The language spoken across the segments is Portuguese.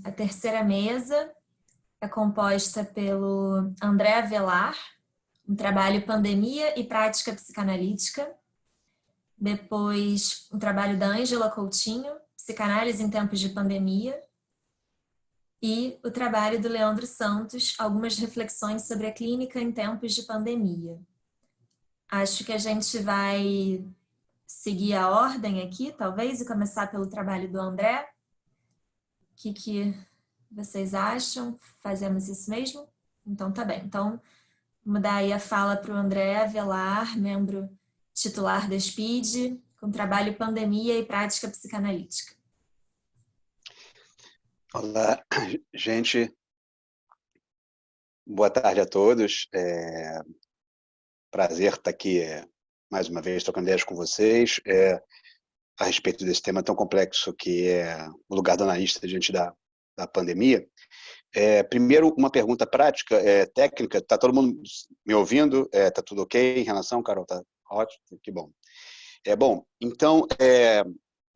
a terceira mesa é composta pelo André Avelar, um trabalho Pandemia e Prática Psicanalítica. Depois, um trabalho da Ângela Coutinho, Psicanálise em Tempos de Pandemia. E o trabalho do Leandro Santos, Algumas Reflexões sobre a Clínica em Tempos de Pandemia. Acho que a gente vai seguir a ordem aqui, talvez, e começar pelo trabalho do André. O que vocês acham? Fazemos isso mesmo? Então tá bem. Então, vamos dar aí a fala para o André Avelar, membro titular da SPID, com trabalho Pandemia e Prática Psicanalítica. Olá, gente. Boa tarde a todos. Prazer estar aqui mais uma vez trocando ideias com vocês a respeito desse tema tão complexo que é o lugar do analista diante da pandemia. Primeiro, uma pergunta prática, técnica. Está todo mundo me ouvindo? Está tudo ok em relação, Carol? Está ótimo? Que bom. Bom, então,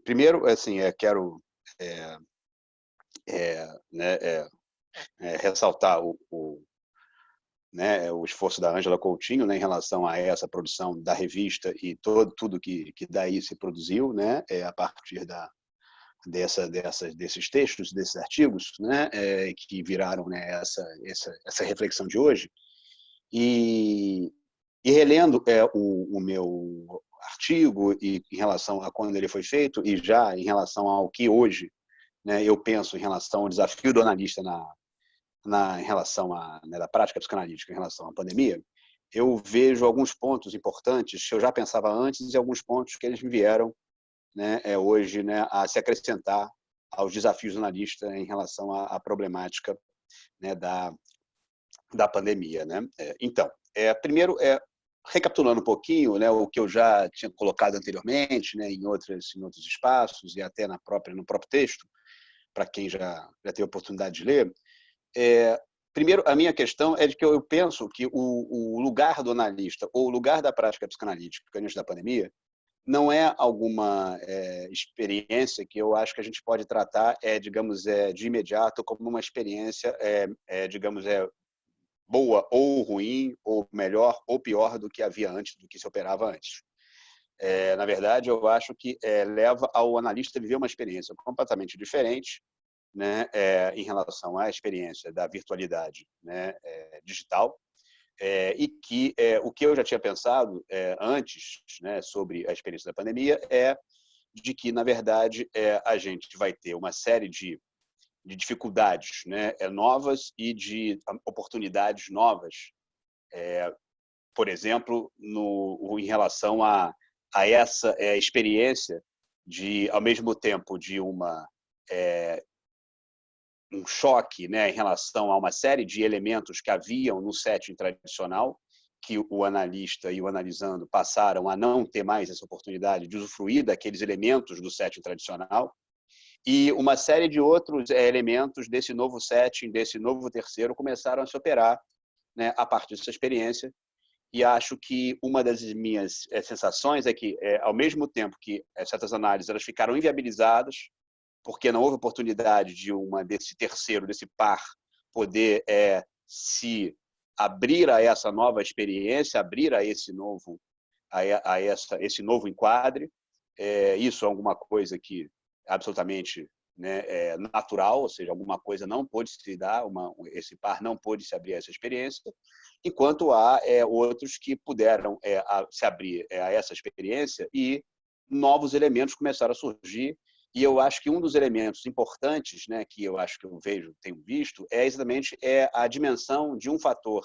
primeiro, assim, quero ressaltar o esforço da Ângela Coutinho, né, em relação a essa produção da revista e tudo que daí se produziu, né, a partir desses textos, desses artigos, né, que viraram, né, essa reflexão de hoje. E relendo o meu artigo e em relação a quando ele foi feito e já em relação ao que hoje, né, eu penso em relação ao desafio do analista em relação da prática psicanalítica em relação à pandemia, eu vejo alguns pontos importantes que eu já pensava antes e alguns pontos que eles me vieram, né, hoje, né, a se acrescentar aos desafios do analista em relação à problemática, né, da pandemia, né? Então, primeiro, recapitulando um pouquinho, né, o que eu já tinha colocado anteriormente, né, em outros espaços e até no próprio texto, para quem já teve a oportunidade de ler. Primeiro, a minha questão é de que eu penso que o lugar do analista ou o lugar da prática psicanalítica antes da pandemia não é alguma experiência que eu acho que a gente pode tratar, digamos, de imediato como uma experiência, digamos, boa ou ruim, ou melhor ou pior do que havia antes, do que se operava antes. Na verdade, eu acho que leva ao analista viver uma experiência completamente diferente, né, em relação à experiência da virtualidade, né, digital, e que o que eu já tinha pensado antes, né, sobre a experiência da pandemia de que, na verdade, a gente vai ter uma série de dificuldades, né, novas e de oportunidades novas, por exemplo, em relação a essa experiência de, ao mesmo tempo, de um choque, né, em relação a uma série de elementos que haviam no setting tradicional, que o analista e o analisando passaram a não ter mais essa oportunidade de usufruir daqueles elementos do setting tradicional, e uma série de outros elementos desse novo setting, desse novo terceiro, começaram a se operar, né, a partir dessa experiência. E acho que uma das minhas sensações é que, ao mesmo tempo que certas análises elas ficaram inviabilizadas, porque não houve oportunidade desse terceiro, desse par, poder se abrir a essa nova experiência, abrir a esse novo, esse novo enquadre. Isso é alguma coisa que absolutamente, né, natural, ou seja, alguma coisa não pôde se dar, esse par não pôde se abrir a essa experiência, enquanto há outros que puderam se abrir a essa experiência e novos elementos começaram a surgir. E eu acho que um dos elementos importantes, né, que eu acho que eu tenho visto, é exatamente a dimensão de um fator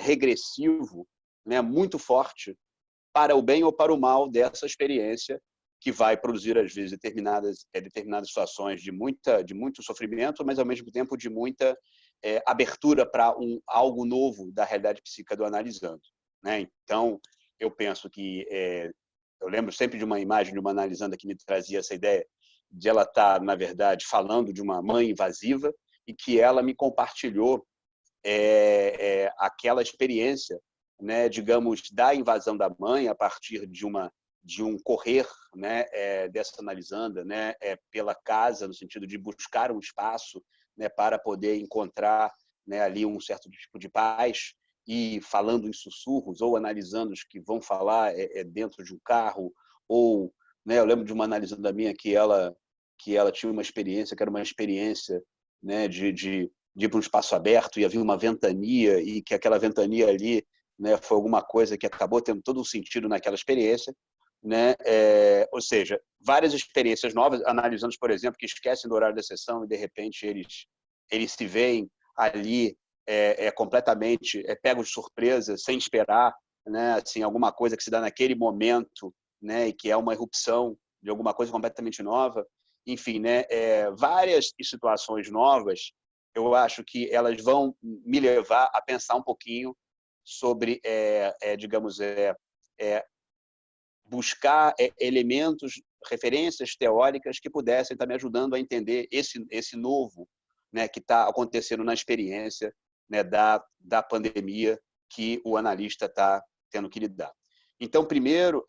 regressivo, né, muito forte, para o bem ou para o mal dessa experiência, que vai produzir, às vezes, determinadas situações de muito sofrimento, mas, ao mesmo tempo, de muita abertura para algo novo da realidade psíquica do analisando, né? Então, eu penso que eu lembro sempre de uma imagem de uma analisanda que me trazia essa ideia de ela estar, na verdade, falando de uma mãe invasiva e que ela me compartilhou aquela experiência, né, digamos, da invasão da mãe a partir de um correr, né, dessa analisanda, né, pela casa, no sentido de buscar um espaço, né, para poder encontrar, né, ali um certo tipo de paz, e falando em sussurros ou analisando os que vão falar dentro de um carro, ou, né, eu lembro de uma analisanda minha que ela tinha uma experiência que era uma experiência, né, de ir para um espaço aberto e havia uma ventania, e que aquela ventania ali, né, foi alguma coisa que acabou tendo todo um sentido naquela experiência, né? Ou seja, várias experiências novas, analisando, por exemplo, que esquecem do horário da sessão e de repente eles se veem ali completamente pegos de surpresa, sem esperar, né? Assim, alguma coisa que se dá naquele momento, né? E que é uma irrupção de alguma coisa completamente nova. Enfim, né? Várias situações novas, eu acho que elas vão me levar a pensar um pouquinho sobre, digamos, buscar elementos, referências teóricas que pudessem estar me ajudando a entender esse novo, né, que está acontecendo na experiência, né, da pandemia que o analista está tendo que lidar. Então, primeiro,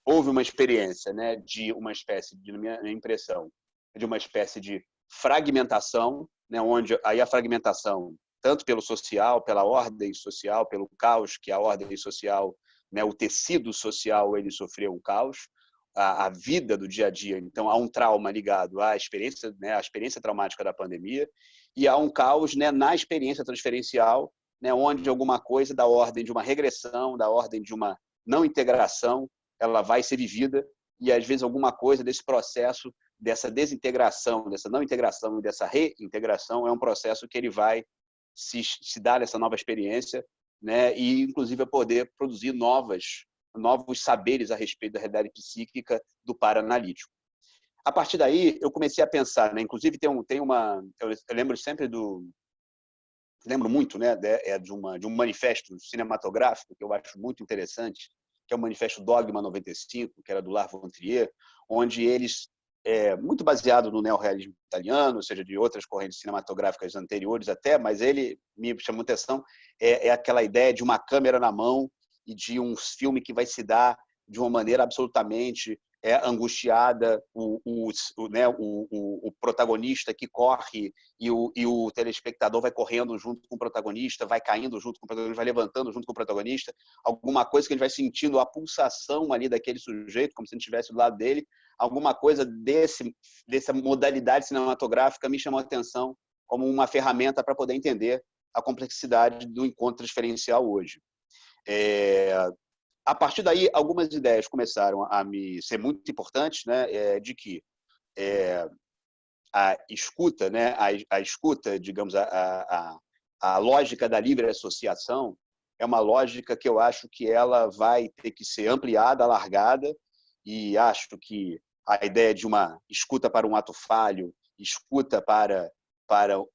houve uma experiência, né, de uma espécie, de minha impressão, de uma espécie de fragmentação, né, onde aí a fragmentação, tanto pelo social, pela ordem social, pelo caos que a ordem social, né, o tecido social, ele sofreu um caos, a vida do dia a dia. Então, há um trauma ligado à experiência, né, à experiência traumática da pandemia, e há um caos, né, na experiência transferencial, né, onde alguma coisa da ordem de uma regressão, da ordem de uma não integração, ela vai ser vivida, e às vezes alguma coisa desse processo, dessa desintegração, dessa não integração e dessa reintegração, é um processo que ele vai se dar nessa nova experiência, né, e inclusive a poder produzir novos saberes a respeito da realidade psíquica do paraanalítico. A partir daí, eu comecei a pensar, né, inclusive eu lembro sempre lembro muito, né, de um manifesto cinematográfico que eu acho muito interessante, que é o Manifesto Dogma 95, que era do Lars von Trier, onde eles, muito baseado no neorrealismo italiano, ou seja, de outras correntes cinematográficas anteriores até, mas ele me chamou a atenção, aquela ideia de uma câmera na mão e de um filme que vai se dar de uma maneira absolutamente angustiada, o protagonista que corre e o telespectador vai correndo junto com o protagonista, vai caindo junto com o protagonista, vai levantando junto com o protagonista, alguma coisa que a gente vai sentindo a pulsação ali daquele sujeito, como se a gente estivesse do lado dele, alguma coisa dessa modalidade cinematográfica me chamou a atenção como uma ferramenta para poder entender a complexidade do encontro transferencial hoje. A partir daí, algumas ideias começaram a me ser muito importantes, né, de que a escuta, né, a escuta, digamos, a lógica da livre associação é uma lógica que eu acho que ela vai ter que ser ampliada, alargada, e acho que a ideia de uma escuta para um ato falho, escuta para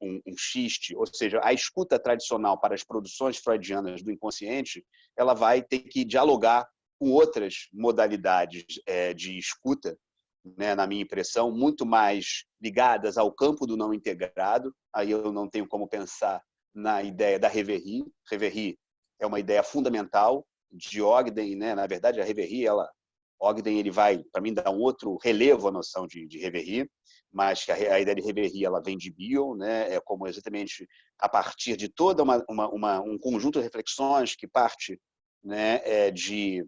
um xiste, ou seja, a escuta tradicional para as produções freudianas do inconsciente, ela vai ter que dialogar com outras modalidades de escuta, né, na minha impressão, muito mais ligadas ao campo do não integrado. Aí eu não tenho como pensar na ideia da Reverie. Reverie é uma ideia fundamental de Ogden, né? Na verdade, a Reverie, Ogden, ele vai, para mim, dar um outro relevo à noção de Reverie, mas que a ideia de Reverie ela vem de Bion, né? É como exatamente a partir de todo um conjunto de reflexões que parte, né, de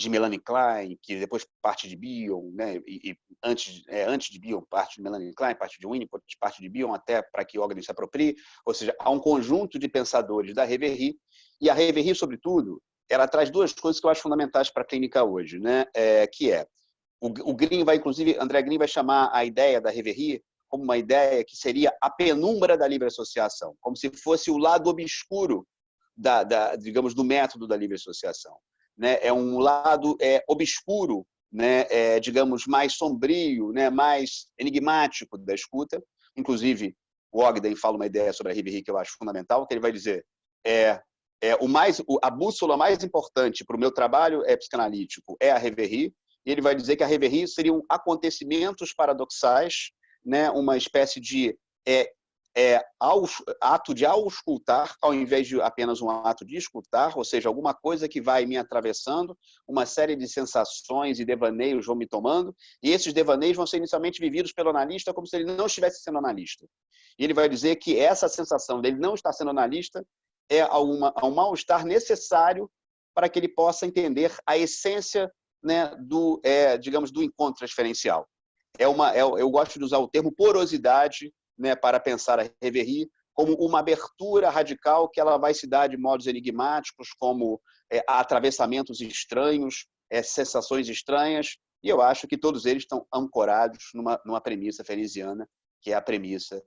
Melanie Klein, que depois parte de Bion, né? E antes de Bion, parte de Melanie Klein, parte de Winnicott, parte de Bion, até para que Ogden se aproprie. Ou seja, há um conjunto de pensadores da Reverie, e a Reverie, sobretudo, ela traz duas coisas que eu acho fundamentais para a clínica hoje, né? Que o Green vai, inclusive, André Green vai chamar a ideia da Reverie como uma ideia que seria a penumbra da livre associação, como se fosse o lado obscuro digamos, do método da livre associação. Né? É um lado obscuro, né? Digamos, mais sombrio, né? Mais enigmático da escuta. Inclusive, o Ogden fala uma ideia sobre a Reverie que eu acho fundamental, que ele vai dizer a bússola mais importante para o meu trabalho psicanalítico é a Reverie, e ele vai dizer que a Reverie seriam acontecimentos paradoxais, né? Uma espécie de ato de auscultar, ao invés de apenas um ato de escutar, ou seja, alguma coisa que vai me atravessando, uma série de sensações e devaneios vão me tomando, e esses devaneios vão ser inicialmente vividos pelo analista como se ele não estivesse sendo analista. E ele vai dizer que essa sensação dele não estar sendo analista é um mal-estar necessário para que ele possa entender a essência, né, digamos, do encontro transferencial. Eu gosto de usar o termo porosidade, né, para pensar a Reverie como uma abertura radical que ela vai se dar de modos enigmáticos, como atravessamentos estranhos, sensações estranhas, e eu acho que todos eles estão ancorados numa premissa fereziana, que é a premissa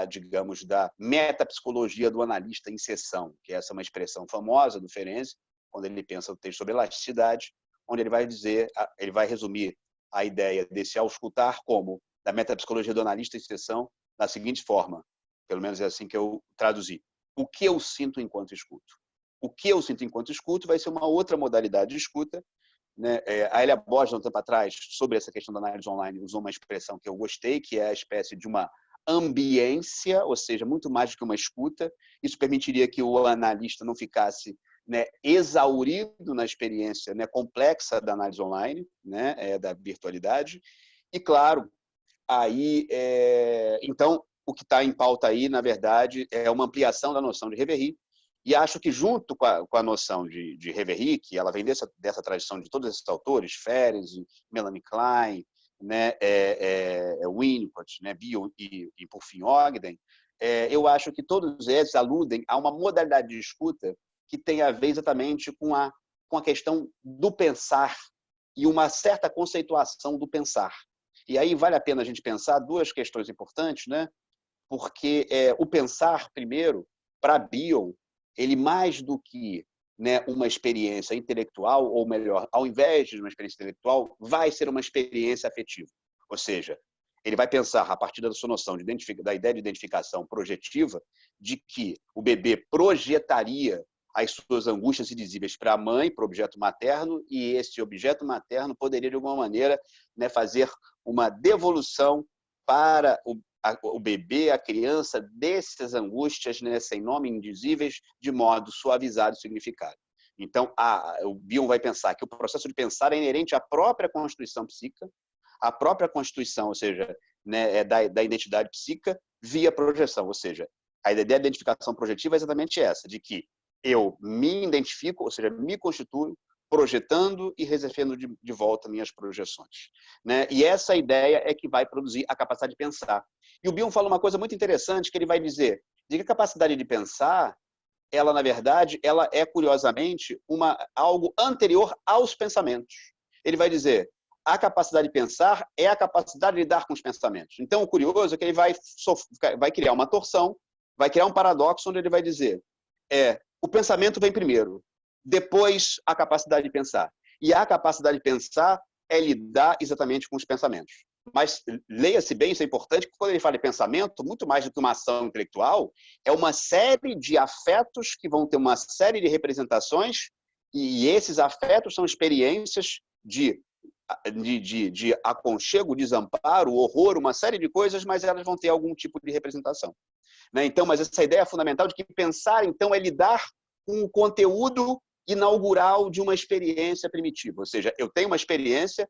digamos, da metapsicologia do analista em sessão, que essa é uma expressão famosa do Ferenczi, quando ele pensa o texto sobre elasticidade, onde ele vai resumir a ideia desse auscultar como da metapsicologia do analista em sessão da seguinte forma, pelo menos é assim que eu traduzi: o que eu sinto enquanto escuto. O que eu sinto enquanto escuto vai ser uma outra modalidade de escuta, né? A Elia Borges, um tempo atrás, sobre essa questão da análise online, usou uma expressão que eu gostei, que é a espécie de uma ambiência, ou seja, muito mais do que uma escuta. Isso permitiria que o analista não ficasse, né, exaurido na experiência, né, complexa da análise online, né, da virtualidade. E, claro, aí, então, o que está em pauta aí, na verdade, é uma ampliação da noção de Reverie, e acho que junto com a noção de Reverie, que ela vem dessa tradição de todos esses autores, Ferenczi, Melanie Klein, né, Winnicott, né, Bion e por fim Ogden, eu acho que todos eles aludem a uma modalidade de escuta que tem a ver exatamente com a questão do pensar e uma certa conceituação do pensar. E aí vale a pena a gente pensar duas questões importantes, né? Porque o pensar, primeiro, para Bion, ele mais do que, né, uma experiência intelectual, ou melhor, ao invés de uma experiência intelectual, vai ser uma experiência afetiva. Ou seja, ele vai pensar, a partir da sua noção da ideia de identificação projetiva, de que o bebê projetaria as suas angústias indizíveis para a mãe, para o objeto materno, e esse objeto materno poderia, de alguma maneira, né, fazer uma devolução para o bebê, a criança, dessas angústias, né, sem nome, indizíveis, de modo suavizado e significado. Então, o Bion vai pensar que o processo de pensar é inerente à própria constituição psíquica, à própria constituição, ou seja, né, da identidade psíquica, via projeção. Ou seja, a ideia da identificação projetiva é exatamente essa, de que eu me identifico, ou seja, me constituo, projetando e recebendo de volta minhas projeções, né? E essa ideia é que vai produzir a capacidade de pensar. E o Bion fala uma coisa muito interessante, que ele vai dizer de que a capacidade de pensar, ela, na verdade, ela é, curiosamente, algo anterior aos pensamentos. Ele vai dizer, a capacidade de pensar é a capacidade de lidar com os pensamentos. Então, o curioso é que ele vai criar uma torção, vai criar um paradoxo, onde ele vai dizer, o pensamento vem primeiro, depois a capacidade de pensar. E a capacidade de pensar é lidar exatamente com os pensamentos. Mas leia-se bem, isso é importante, porque quando ele fala de pensamento, muito mais do que uma ação intelectual, é uma série de afetos que vão ter uma série de representações, e esses afetos são experiências de aconchego, desamparo, horror, uma série de coisas, mas elas vão ter algum tipo de representação. Né? Então, mas essa ideia fundamental de que pensar, então, é lidar com o conteúdo inaugural de uma experiência primitiva. Ou seja, eu tenho uma experiência,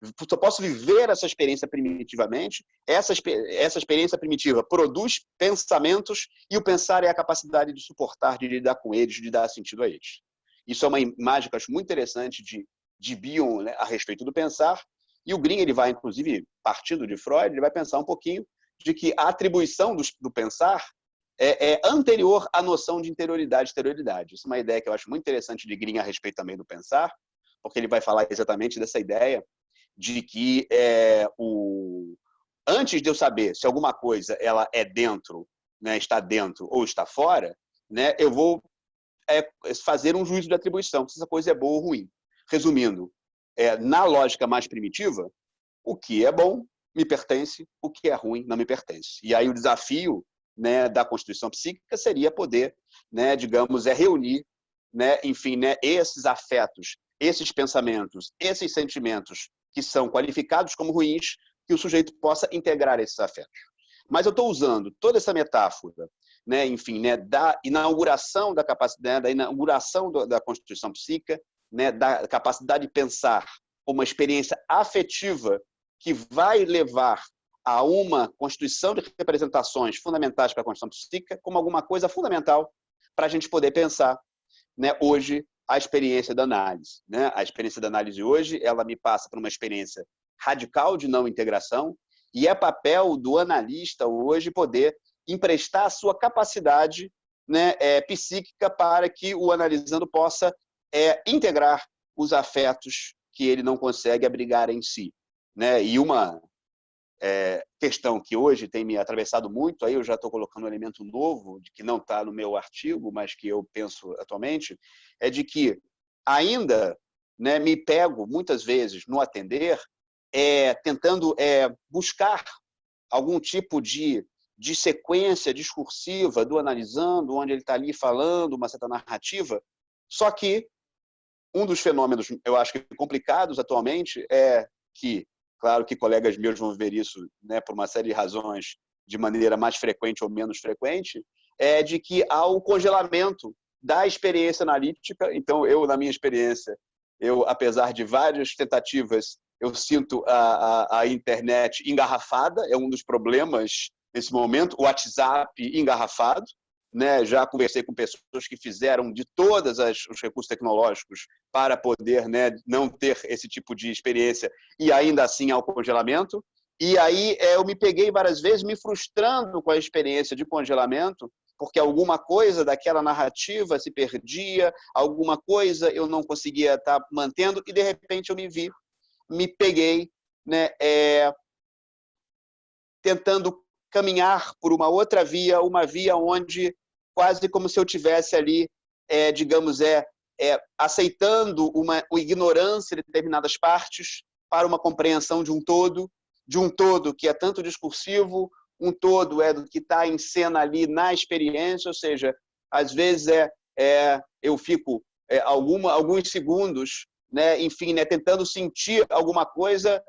eu posso viver essa experiência primitivamente, essa experiência primitiva produz pensamentos, e o pensar é a capacidade de suportar, de lidar com eles, de dar sentido a eles. Isso é uma imagem que eu acho muito interessante de Bion, né, a respeito do pensar, e o Green, ele vai, inclusive, partindo de Freud, ele vai pensar um pouquinho de que a atribuição do pensar é anterior à noção de interioridade e exterioridade. Isso é uma ideia que eu acho muito interessante de Green a respeito também do pensar, porque ele vai falar exatamente dessa ideia de que antes de eu saber se alguma coisa ela é dentro, né, está dentro ou está fora, né, eu vou fazer um juízo de atribuição, se essa coisa é boa ou ruim. Resumindo, na lógica mais primitiva, o que é bom me pertence, o que é ruim não me pertence. E aí o desafio, né, da constituição psíquica seria poder, né, digamos, reunir, né, enfim, né, esses afetos, esses pensamentos, esses sentimentos que são qualificados como ruins, que o sujeito possa integrar esses afetos. Mas eu estou usando toda essa metáfora, né, enfim, né, da inauguração da capacidade, da inauguração da constituição psíquica, né, da capacidade de pensar uma experiência afetiva que vai levar a uma constituição de representações fundamentais para a constituição psíquica como alguma coisa fundamental para a gente poder pensar, né, hoje a experiência da análise. Né? A experiência da análise hoje, ela me passa por uma experiência radical de não integração e é papel do analista hoje poder emprestar a sua capacidade, né, psíquica para que o analisando possa integrar os afetos que ele não consegue abrigar em si. Né? E uma questão que hoje tem me atravessado muito, aí eu já estou colocando um elemento novo, de que não está no meu artigo, mas que eu penso atualmente, é de que ainda, né, me pego muitas vezes no atender, tentando buscar algum tipo de sequência discursiva do analisando, onde ele está ali falando uma certa narrativa, só que um dos fenômenos, eu acho que complicados atualmente, é que, claro que colegas meus vão ver isso, né, por uma série de razões, de maneira mais frequente ou menos frequente, é de que há o congelamento da experiência analítica. Então, eu, na minha experiência, apesar de várias tentativas, eu sinto a internet engarrafada, é um dos problemas nesse momento, o WhatsApp engarrafado. Né, já conversei com pessoas que fizeram de todos os recursos tecnológicos para poder, né, não ter esse tipo de experiência e ainda assim ao congelamento. E aí eu me peguei várias vezes me frustrando com a experiência de congelamento, porque alguma coisa daquela narrativa se perdia, alguma coisa eu não conseguia estar mantendo e de repente eu me peguei, né, tentando caminhar por uma outra via, uma via onde quase como se eu tivesse ali, digamos, aceitando uma ignorância de determinadas partes para uma compreensão de um todo que é tanto discursivo, um todo do que está em cena ali na experiência, ou seja, às vezes eu fico alguns segundos, né, enfim, né, tentando sentir alguma coisa,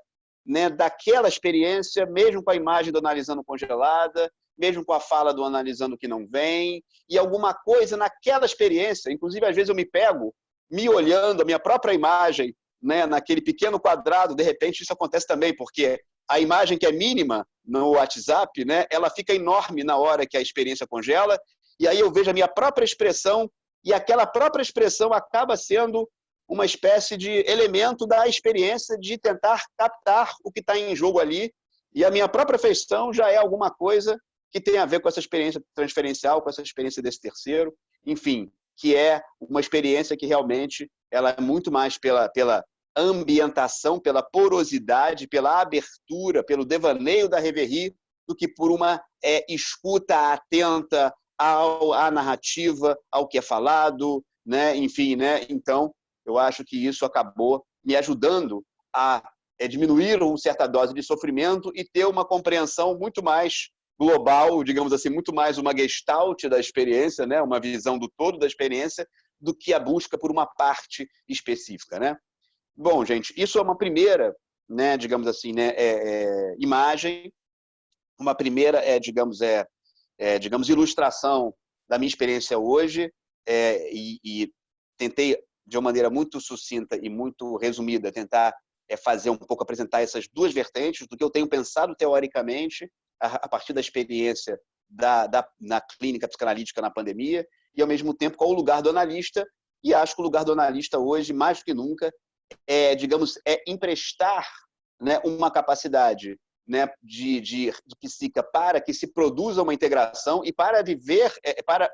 né, daquela experiência, mesmo com a imagem do analisando congelada, mesmo com a fala do analisando que não vem, e alguma coisa naquela experiência, inclusive às vezes eu me pego me olhando a minha própria imagem, né, naquele pequeno quadrado, de repente isso acontece também, porque a imagem que é mínima no WhatsApp, né, ela fica enorme na hora que a experiência congela, e aí eu vejo a minha própria expressão, e aquela própria expressão acaba sendo uma espécie de elemento da experiência de tentar captar o que está em jogo ali, e a minha própria feição já é alguma coisa que tem a ver com essa experiência transferencial, com essa experiência desse terceiro, enfim, que é uma experiência que realmente ela é muito mais pela ambientação, pela porosidade, pela abertura, pelo devaneio da Reverie, do que por uma escuta atenta à narrativa, ao que é falado, né? Enfim, né? Então, eu acho que isso acabou me ajudando a diminuir uma certa dose de sofrimento e ter uma compreensão muito mais global, digamos assim, muito mais uma gestalt da experiência, né? Uma visão do todo da experiência, do que a busca por uma parte específica, né? Bom, gente, isso é uma primeira, né, digamos assim, né, imagem, uma primeira, digamos, ilustração da minha experiência hoje, e tentei, de uma maneira muito sucinta e muito resumida, tentar fazer um pouco, apresentar essas duas vertentes do que eu tenho pensado teoricamente a partir da experiência na clínica psicanalítica na pandemia e, ao mesmo tempo, qual o lugar do analista. E acho que o lugar do analista hoje, mais do que nunca, digamos, emprestar, né, uma capacidade, né, de psíquica para que se produza uma integração e para viver, para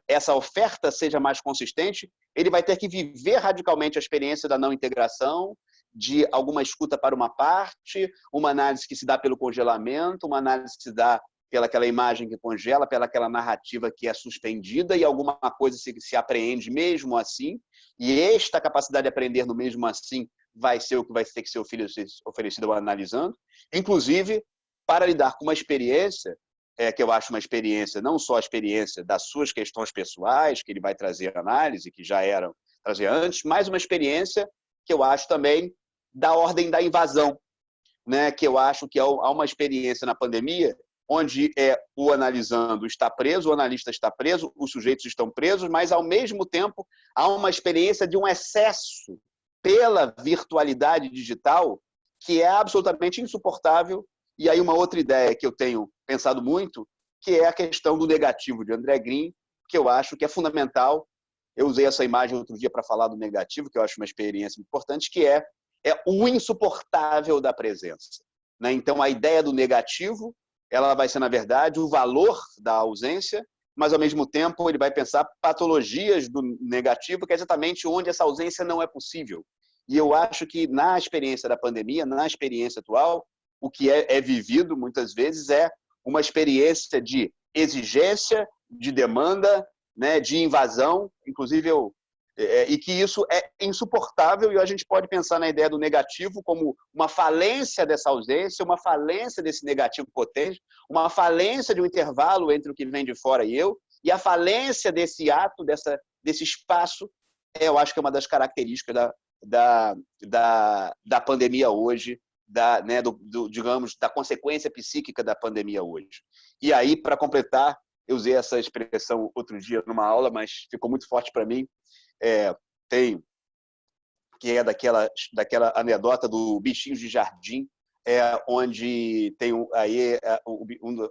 essa oferta seja mais consistente, ele vai ter que viver radicalmente a experiência da não integração, de alguma escuta para uma parte, uma análise que se dá pelo congelamento, uma análise que se dá pelaquela imagem que congela, pelaquela narrativa que é suspendida e alguma coisa se apreende mesmo assim. E esta capacidade de aprender no mesmo assim vai ser o que vai ter que ser oferecido ao analisando, inclusive para lidar com uma experiência, que eu acho uma experiência, não só a experiência das suas questões pessoais, que ele vai trazer análise, que já eram trazer antes, mas uma experiência que eu acho também da ordem da invasão, né? Que eu acho que há uma experiência na pandemia onde o analisando está preso, o analista está preso, os sujeitos estão presos, mas, ao mesmo tempo, há uma experiência de um excesso pela virtualidade digital que é absolutamente insuportável. E aí uma outra ideia que eu tenho pensado muito, que é a questão do negativo de André Green, que eu acho que é fundamental. Eu usei essa imagem outro dia para falar do negativo, que eu acho uma experiência importante, que é o insuportável da presença. Né? Então, a ideia do negativo, ela vai ser, na verdade, o valor da ausência, mas, ao mesmo tempo, ele vai pensar patologias do negativo, que é exatamente onde essa ausência não é possível. E eu acho que, na experiência da pandemia, na experiência atual, o que é vivido, muitas vezes, é uma experiência de exigência, de demanda, né, de invasão, inclusive e que isso é insuportável, e a gente pode pensar na ideia do negativo como uma falência dessa ausência, uma falência desse negativo potente, uma falência de um intervalo entre o que vem de fora e a falência desse ato, desse espaço, eu acho que é uma das características da pandemia hoje, né, digamos, da consequência psíquica da pandemia hoje. E aí, para completar, eu usei essa expressão outro dia numa aula, mas ficou muito forte para mim, que é daquela anedota do Bichinhos de Jardim, onde tem aí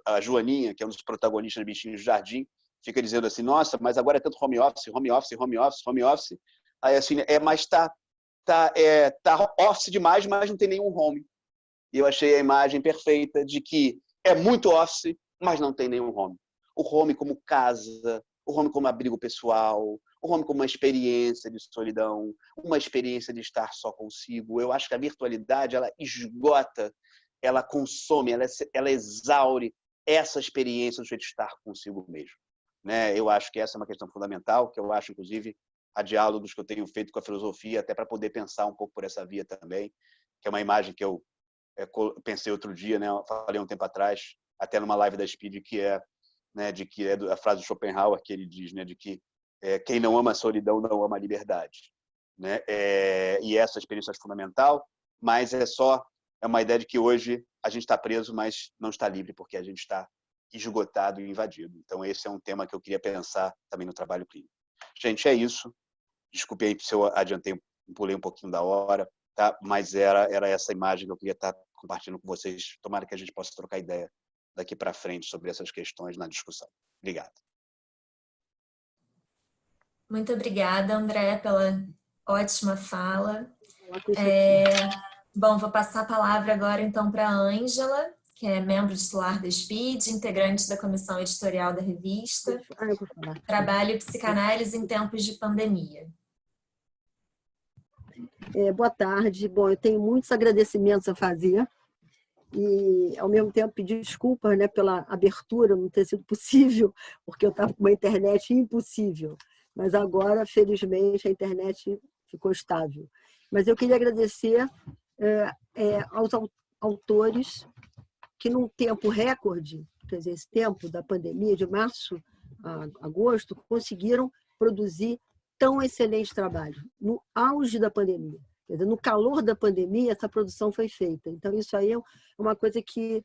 a Joaninha, que é um dos protagonistas de Bichinhos de Jardim, fica dizendo assim, nossa, mas agora é tanto home office, home office, home office, home office. Aí assim, mas tá office demais, mas não tem nenhum home. E eu achei a imagem perfeita de que é muito office, mas não tem nenhum home. O home como casa, o home como abrigo pessoal, o home como uma experiência de solidão, uma experiência de estar só consigo. Eu acho que a virtualidade, ela esgota, ela consome, ela exaure essa experiência de estar consigo mesmo. Né? Eu acho que essa é uma questão fundamental, que eu acho, inclusive, a diálogos que eu tenho feito com a filosofia, até para poder pensar um pouco por essa via também, que é uma imagem que eu pensei outro dia, né? Falei um tempo atrás, até numa live da Speed, que é, né, de que é a frase do Schopenhauer, que ele diz, né, de que quem não ama a solidão não ama a liberdade. Né? E essa experiência é fundamental, mas é uma ideia de que hoje a gente está preso, mas não está livre, porque a gente está esgotado e invadido. Então, esse é um tema que eu queria pensar também no trabalho clínico. Gente, é isso. Desculpe aí se eu pulei um pouquinho da hora, tá? Mas era essa imagem que eu queria estar compartilhando com vocês. Tomara que a gente possa trocar ideia daqui para frente sobre essas questões na discussão. Obrigado. Muito obrigada, André, pela ótima fala. Bom, vou passar a palavra agora, então, para a Ângela, que é membro titular da SPID, integrante da comissão editorial da revista, Trabalho e Psicanálise em Tempos de Pandemia. Boa tarde. Bom, eu tenho muitos agradecimentos a fazer e, ao mesmo tempo, pedir desculpas, né, pela abertura não ter sido possível, porque eu estava com uma internet impossível. Mas agora, felizmente, a internet ficou estável. Mas eu queria agradecer aos autores que, num tempo recorde, quer dizer, esse tempo da pandemia, de março a agosto, conseguiram produzir tão excelente trabalho, no auge da pandemia. Quer dizer, no calor da pandemia, essa produção foi feita. Então, isso aí é uma coisa que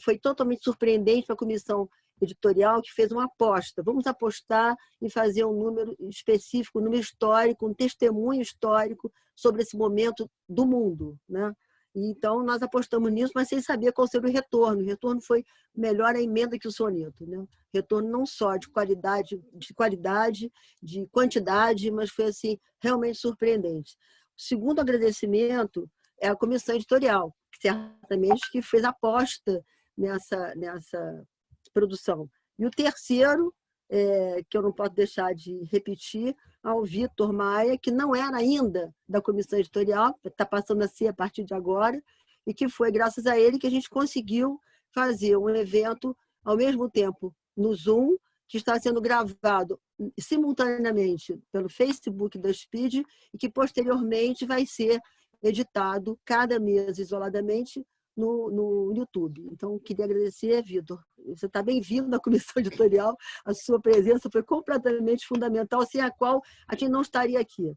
foi totalmente surpreendente para a comissão editorial, que fez uma aposta. Vamos apostar em fazer um número específico, um número histórico, um testemunho histórico sobre esse momento do mundo. Né? Então, nós apostamos nisso, mas sem saber qual seria o retorno. O retorno foi melhor a emenda que o soneto. Né? Retorno não só de qualidade, de quantidade, mas foi assim, realmente surpreendente. O segundo agradecimento é a comissão editorial, que certamente que fez aposta nessa produção. E o terceiro, que eu não posso deixar de repetir, ao Vitor Maia, que não era ainda da comissão editorial, está passando a ser a partir de agora, e que foi graças a ele que a gente conseguiu fazer um evento ao mesmo tempo no Zoom, que está sendo gravado simultaneamente pelo Facebook da SPID e que posteriormente vai ser editado cada mês isoladamente no YouTube. Então, queria agradecer, Vitor. Você está bem-vindo à comissão editorial. A sua presença foi completamente fundamental, sem a qual a gente não estaria aqui.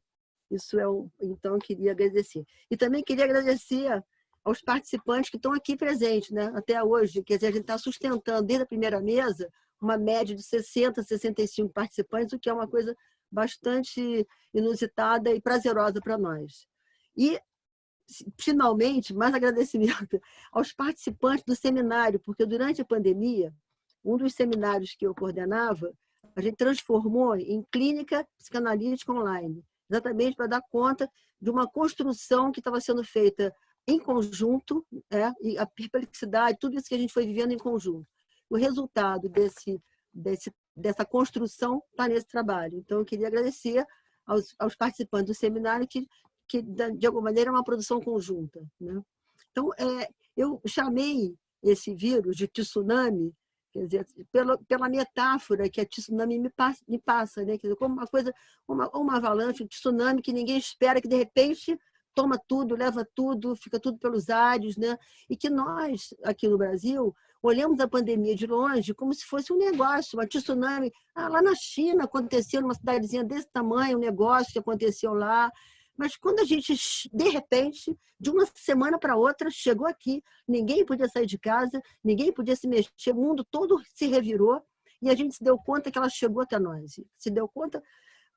Isso então, queria agradecer. E também queria agradecer aos participantes que estão aqui presentes, né? Até hoje. Quer dizer, a gente está sustentando desde a primeira mesa uma média de 60, 65 participantes, o que é uma coisa bastante inusitada e prazerosa para nós. E, finalmente, mais agradecimento aos participantes do seminário, porque durante a pandemia, um dos seminários que eu coordenava, a gente transformou em clínica psicanalítica online, exatamente para dar conta de uma construção que estava sendo feita em conjunto, e a perplexidade, tudo isso que a gente foi vivendo em conjunto. O resultado dessa construção está nesse trabalho. Então, eu queria agradecer aos participantes do seminário que, de alguma maneira, é uma produção conjunta, né? Então, eu chamei esse vírus de tsunami, quer dizer, pela metáfora que a tsunami me passa, né? Quer dizer, como uma coisa, uma avalanche, um tsunami que ninguém espera, que de repente toma tudo, leva tudo, fica tudo pelos ares, né? E que nós, aqui no Brasil, olhamos a pandemia de longe como se fosse um negócio, uma tsunami. Lá na China aconteceu, numa cidadezinha desse tamanho, um negócio que aconteceu lá. Mas quando a gente, de repente, de uma semana para outra, chegou aqui, ninguém podia sair de casa, ninguém podia se mexer, o mundo todo se revirou e a gente se deu conta que ela chegou até nós. Se deu conta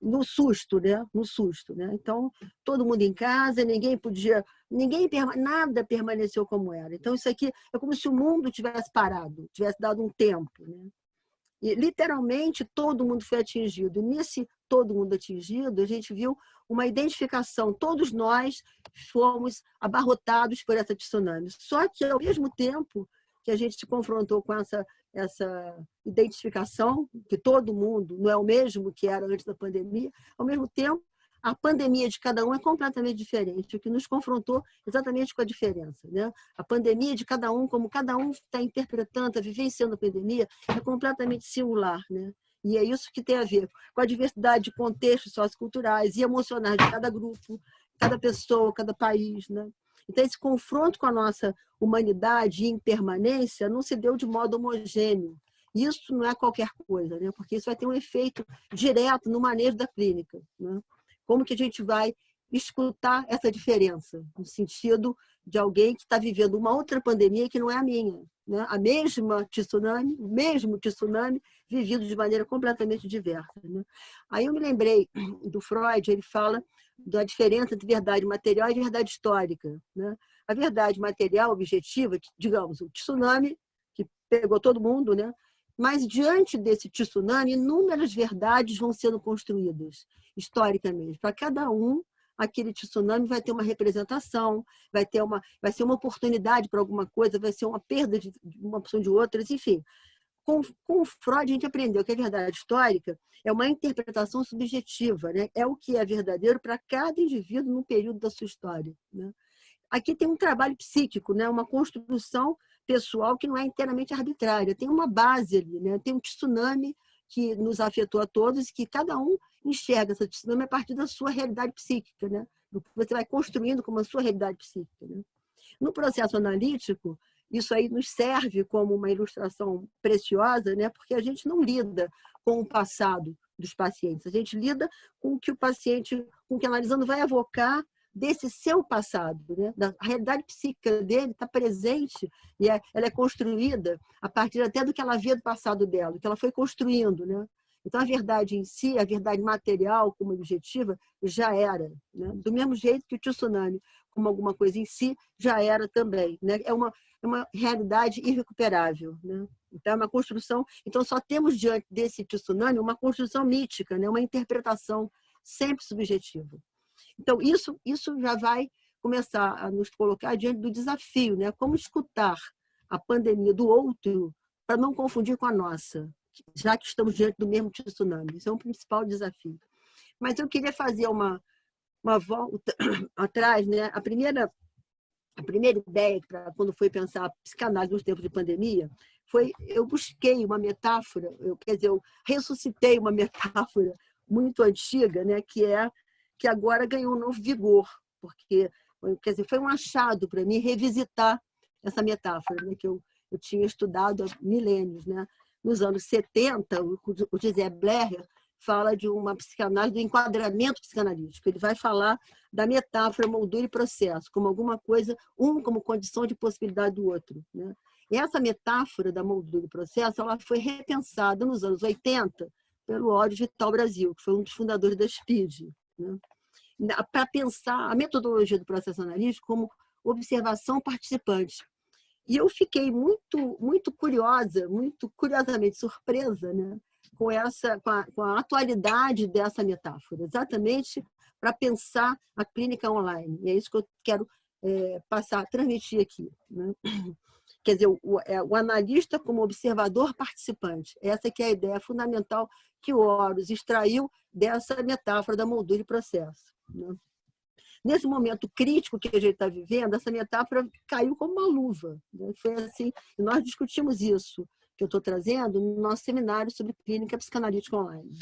no susto, né? No susto, né? Então, todo mundo em casa, nada permaneceu como era. Então, isso aqui é como se o mundo tivesse parado, tivesse dado um tempo, né? E, literalmente, todo mundo foi atingido. E nesse todo mundo atingido, a gente viu uma identificação. Todos nós fomos abarrotados por essa tsunami. Só que, ao mesmo tempo que a gente se confrontou com essa identificação, que todo mundo não é o mesmo que era antes da pandemia, ao mesmo tempo, a pandemia de cada um é completamente diferente, o que nos confrontou exatamente com a diferença, né? A pandemia de cada um, como cada um está interpretando, está vivenciando a pandemia, é completamente singular, né? E é isso que tem a ver com a diversidade de contextos socioculturais e emocionais de cada grupo, cada pessoa, cada país, né? Então, esse confronto com a nossa humanidade e impermanência não se deu de modo homogêneo. Isso não é qualquer coisa, né? Porque isso vai ter um efeito direto no manejo da clínica, né? Como que a gente vai escutar essa diferença, no sentido de alguém que está vivendo uma outra pandemia que não é a minha, né? A mesma tsunami, o mesmo tsunami, vivido de maneira completamente diversa, né? Aí eu me lembrei do Freud, ele fala da diferença entre verdade material e verdade histórica, né? A verdade material objetiva, digamos, o tsunami que pegou todo mundo, né? Mas diante desse tsunami, inúmeras verdades vão sendo construídas historicamente. Para cada um, aquele tsunami vai ter uma representação, vai ser uma oportunidade para alguma coisa, vai ser uma perda de uma opção de outras, enfim. Com o Freud, a gente aprendeu que a verdade histórica é uma interpretação subjetiva, né? É o que é verdadeiro para cada indivíduo num período da sua história, né? Aqui tem um trabalho psíquico, né? Uma construção pessoal que não é inteiramente arbitrária. Tem uma base ali, né? Tem um tsunami que nos afetou a todos e que cada um enxerga essa tsunami a partir da sua realidade psíquica, né? Do que você vai construindo como a sua realidade psíquica, né? No processo analítico, isso aí nos serve como uma ilustração preciosa, né? Porque a gente não lida com o passado dos pacientes, a gente lida com o que o paciente, com o que analisando vai evocar desse seu passado, né? A realidade psíquica dele está presente e ela é construída a partir até do que ela vê do passado dela, do que ela foi construindo, né? Então, a verdade em si, a verdade material como objetiva, já era, né? Do mesmo jeito que o tsunami, como alguma coisa em si, já era também, né? É uma realidade irrecuperável, né? Então, é uma construção. Então, só temos diante desse tsunami uma construção mítica, né? Uma interpretação sempre subjetiva. Então, isso já vai começar a nos colocar diante do desafio, né? Como escutar a pandemia do outro para não confundir com a nossa, já que estamos diante do mesmo tsunami. Isso é um principal desafio. Mas eu queria fazer uma volta atrás, né? A primeira ideia, quando foi pensar a psicanálise nos tempos de pandemia, foi eu busquei uma metáfora, eu ressuscitei uma metáfora muito antiga, né? Que agora ganhou um novo vigor, porque foi um achado para mim revisitar essa metáfora, né? Que eu tinha estudado há milênios, né? Nos anos 70, o José Blecher fala de uma psicanálise, do enquadramento psicanalítico. Ele vai falar da metáfora, moldura e processo, como alguma coisa, um como condição de possibilidade do outro, né? E essa metáfora da moldura e processo, ela foi repensada nos anos 80 pelo Ódio Vital Brasil, que foi um dos fundadores da SPID, né? Para pensar a metodologia do processo analítico como observação participante. E eu fiquei muito curiosa, muito curiosamente surpresa, né, com a atualidade dessa metáfora, exatamente para pensar a clínica online. E é isso que eu quero transmitir aqui, né? Quer dizer, o analista como observador participante. Essa que é a ideia fundamental que o Horus extraiu dessa metáfora da moldura e processo, né? Nesse momento crítico que a gente está vivendo, essa metáfora caiu como uma luva, né? Foi assim, e nós discutimos isso, que eu estou trazendo, no nosso seminário sobre clínica psicanalítica online.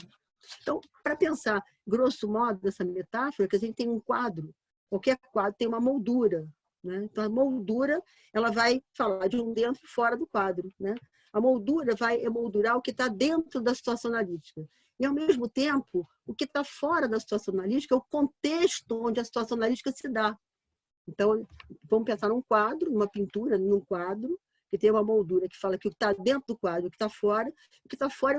Então, para pensar, grosso modo, essa metáfora, que a gente tem um quadro, qualquer quadro tem uma moldura, né? Então, a moldura ela vai falar de um dentro e fora do quadro, né? A moldura vai emoldurar o que está dentro da situação analítica. E, ao mesmo tempo, o que está fora da situação analítica é o contexto onde a situação analítica se dá. Então, vamos pensar num quadro, numa pintura, num quadro, que tem uma moldura que fala que o que está dentro do quadro, o que está fora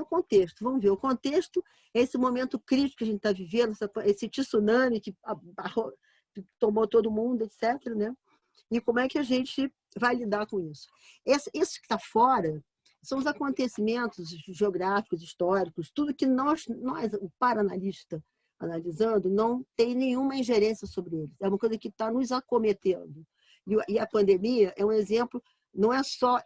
é o contexto. Vamos ver, o contexto é esse momento crítico que a gente está vivendo, esse tsunami que tomou todo mundo, etc., né? E como é que a gente vai lidar com isso? Esse que está fora são os acontecimentos geográficos, históricos, tudo que nós o para-analista, analisando, não tem nenhuma ingerência sobre eles. É uma coisa que está nos acometendo. E a pandemia é um exemplo, não é só,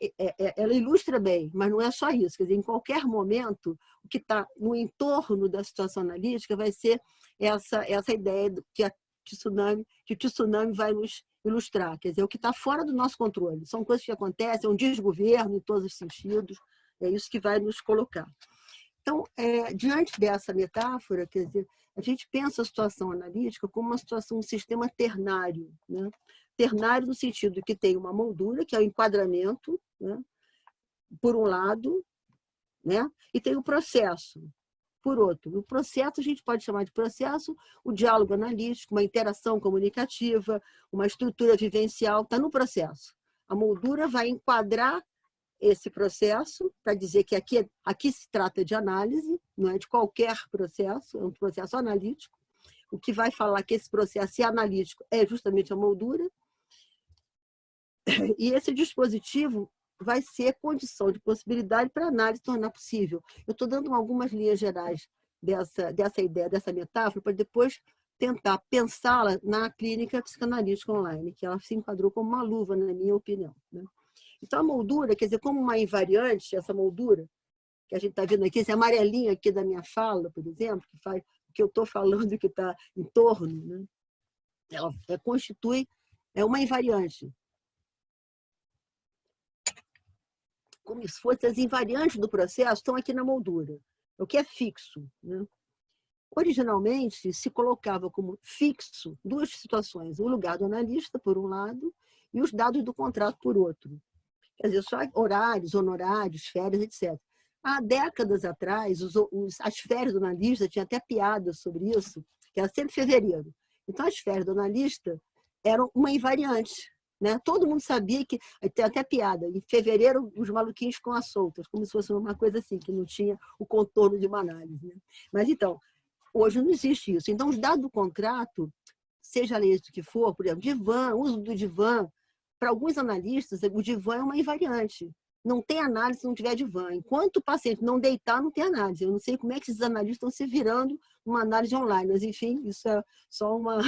ela ilustra bem, mas não é só isso. Quer dizer, em qualquer momento, o que está no entorno da situação analítica vai ser essa ideia que o tsunami vai nos ilustrar, quer dizer, o que está fora do nosso controle. São coisas que acontecem, é um desgoverno em todos os sentidos, é isso que vai nos colocar. Então, diante dessa metáfora, quer dizer, a gente pensa a situação analítica como uma situação, um sistema ternário, né? Ternário no sentido que tem uma moldura, que é o enquadramento, né? Por um lado, né? E tem o processo, por outro. O processo a gente pode chamar de processo, o diálogo analítico, uma interação comunicativa, uma estrutura vivencial, está no processo. A moldura vai enquadrar esse processo para dizer que aqui se trata de análise, não é de qualquer processo, é um processo analítico. O que vai falar que esse processo é analítico é justamente a moldura. E esse dispositivo vai ser condição de possibilidade para a análise tornar possível. Eu estou dando algumas linhas gerais dessa ideia, dessa metáfora, para depois tentar pensá-la na clínica psicanalítica online, que ela se enquadrou como uma luva, na minha opinião, né? Então, a moldura, quer dizer, como uma invariante, essa moldura, que a gente está vendo aqui, esse amarelinho aqui da minha fala, por exemplo, que faz o que eu estou falando, que está em torno, né? Ela constitui uma invariante. Como se fossem as invariantes do processo, estão aqui na moldura. O que é fixo, né? Originalmente, se colocava como fixo duas situações, o lugar do analista, por um lado, e os dados do contrato, por outro. Quer dizer, só horários, honorários, férias, etc. Há décadas atrás, as férias do analista, tinha até piada sobre isso, que era sempre fevereiro. Então, as férias do analista eram uma invariante, né? Todo mundo sabia que, tem até piada, em fevereiro os maluquinhos ficam à soltas, como se fosse uma coisa assim, que não tinha o contorno de uma análise, né? Mas então, hoje não existe isso. Então, os dados do contrato, seja lá isso que for, por exemplo, divã, uso do divã, para alguns analistas, o divã é uma invariante. Não tem análise se não tiver divã. Enquanto o paciente não deitar, não tem análise. Eu não sei como é que esses analistas estão se virando uma análise online, mas, enfim, isso é só uma...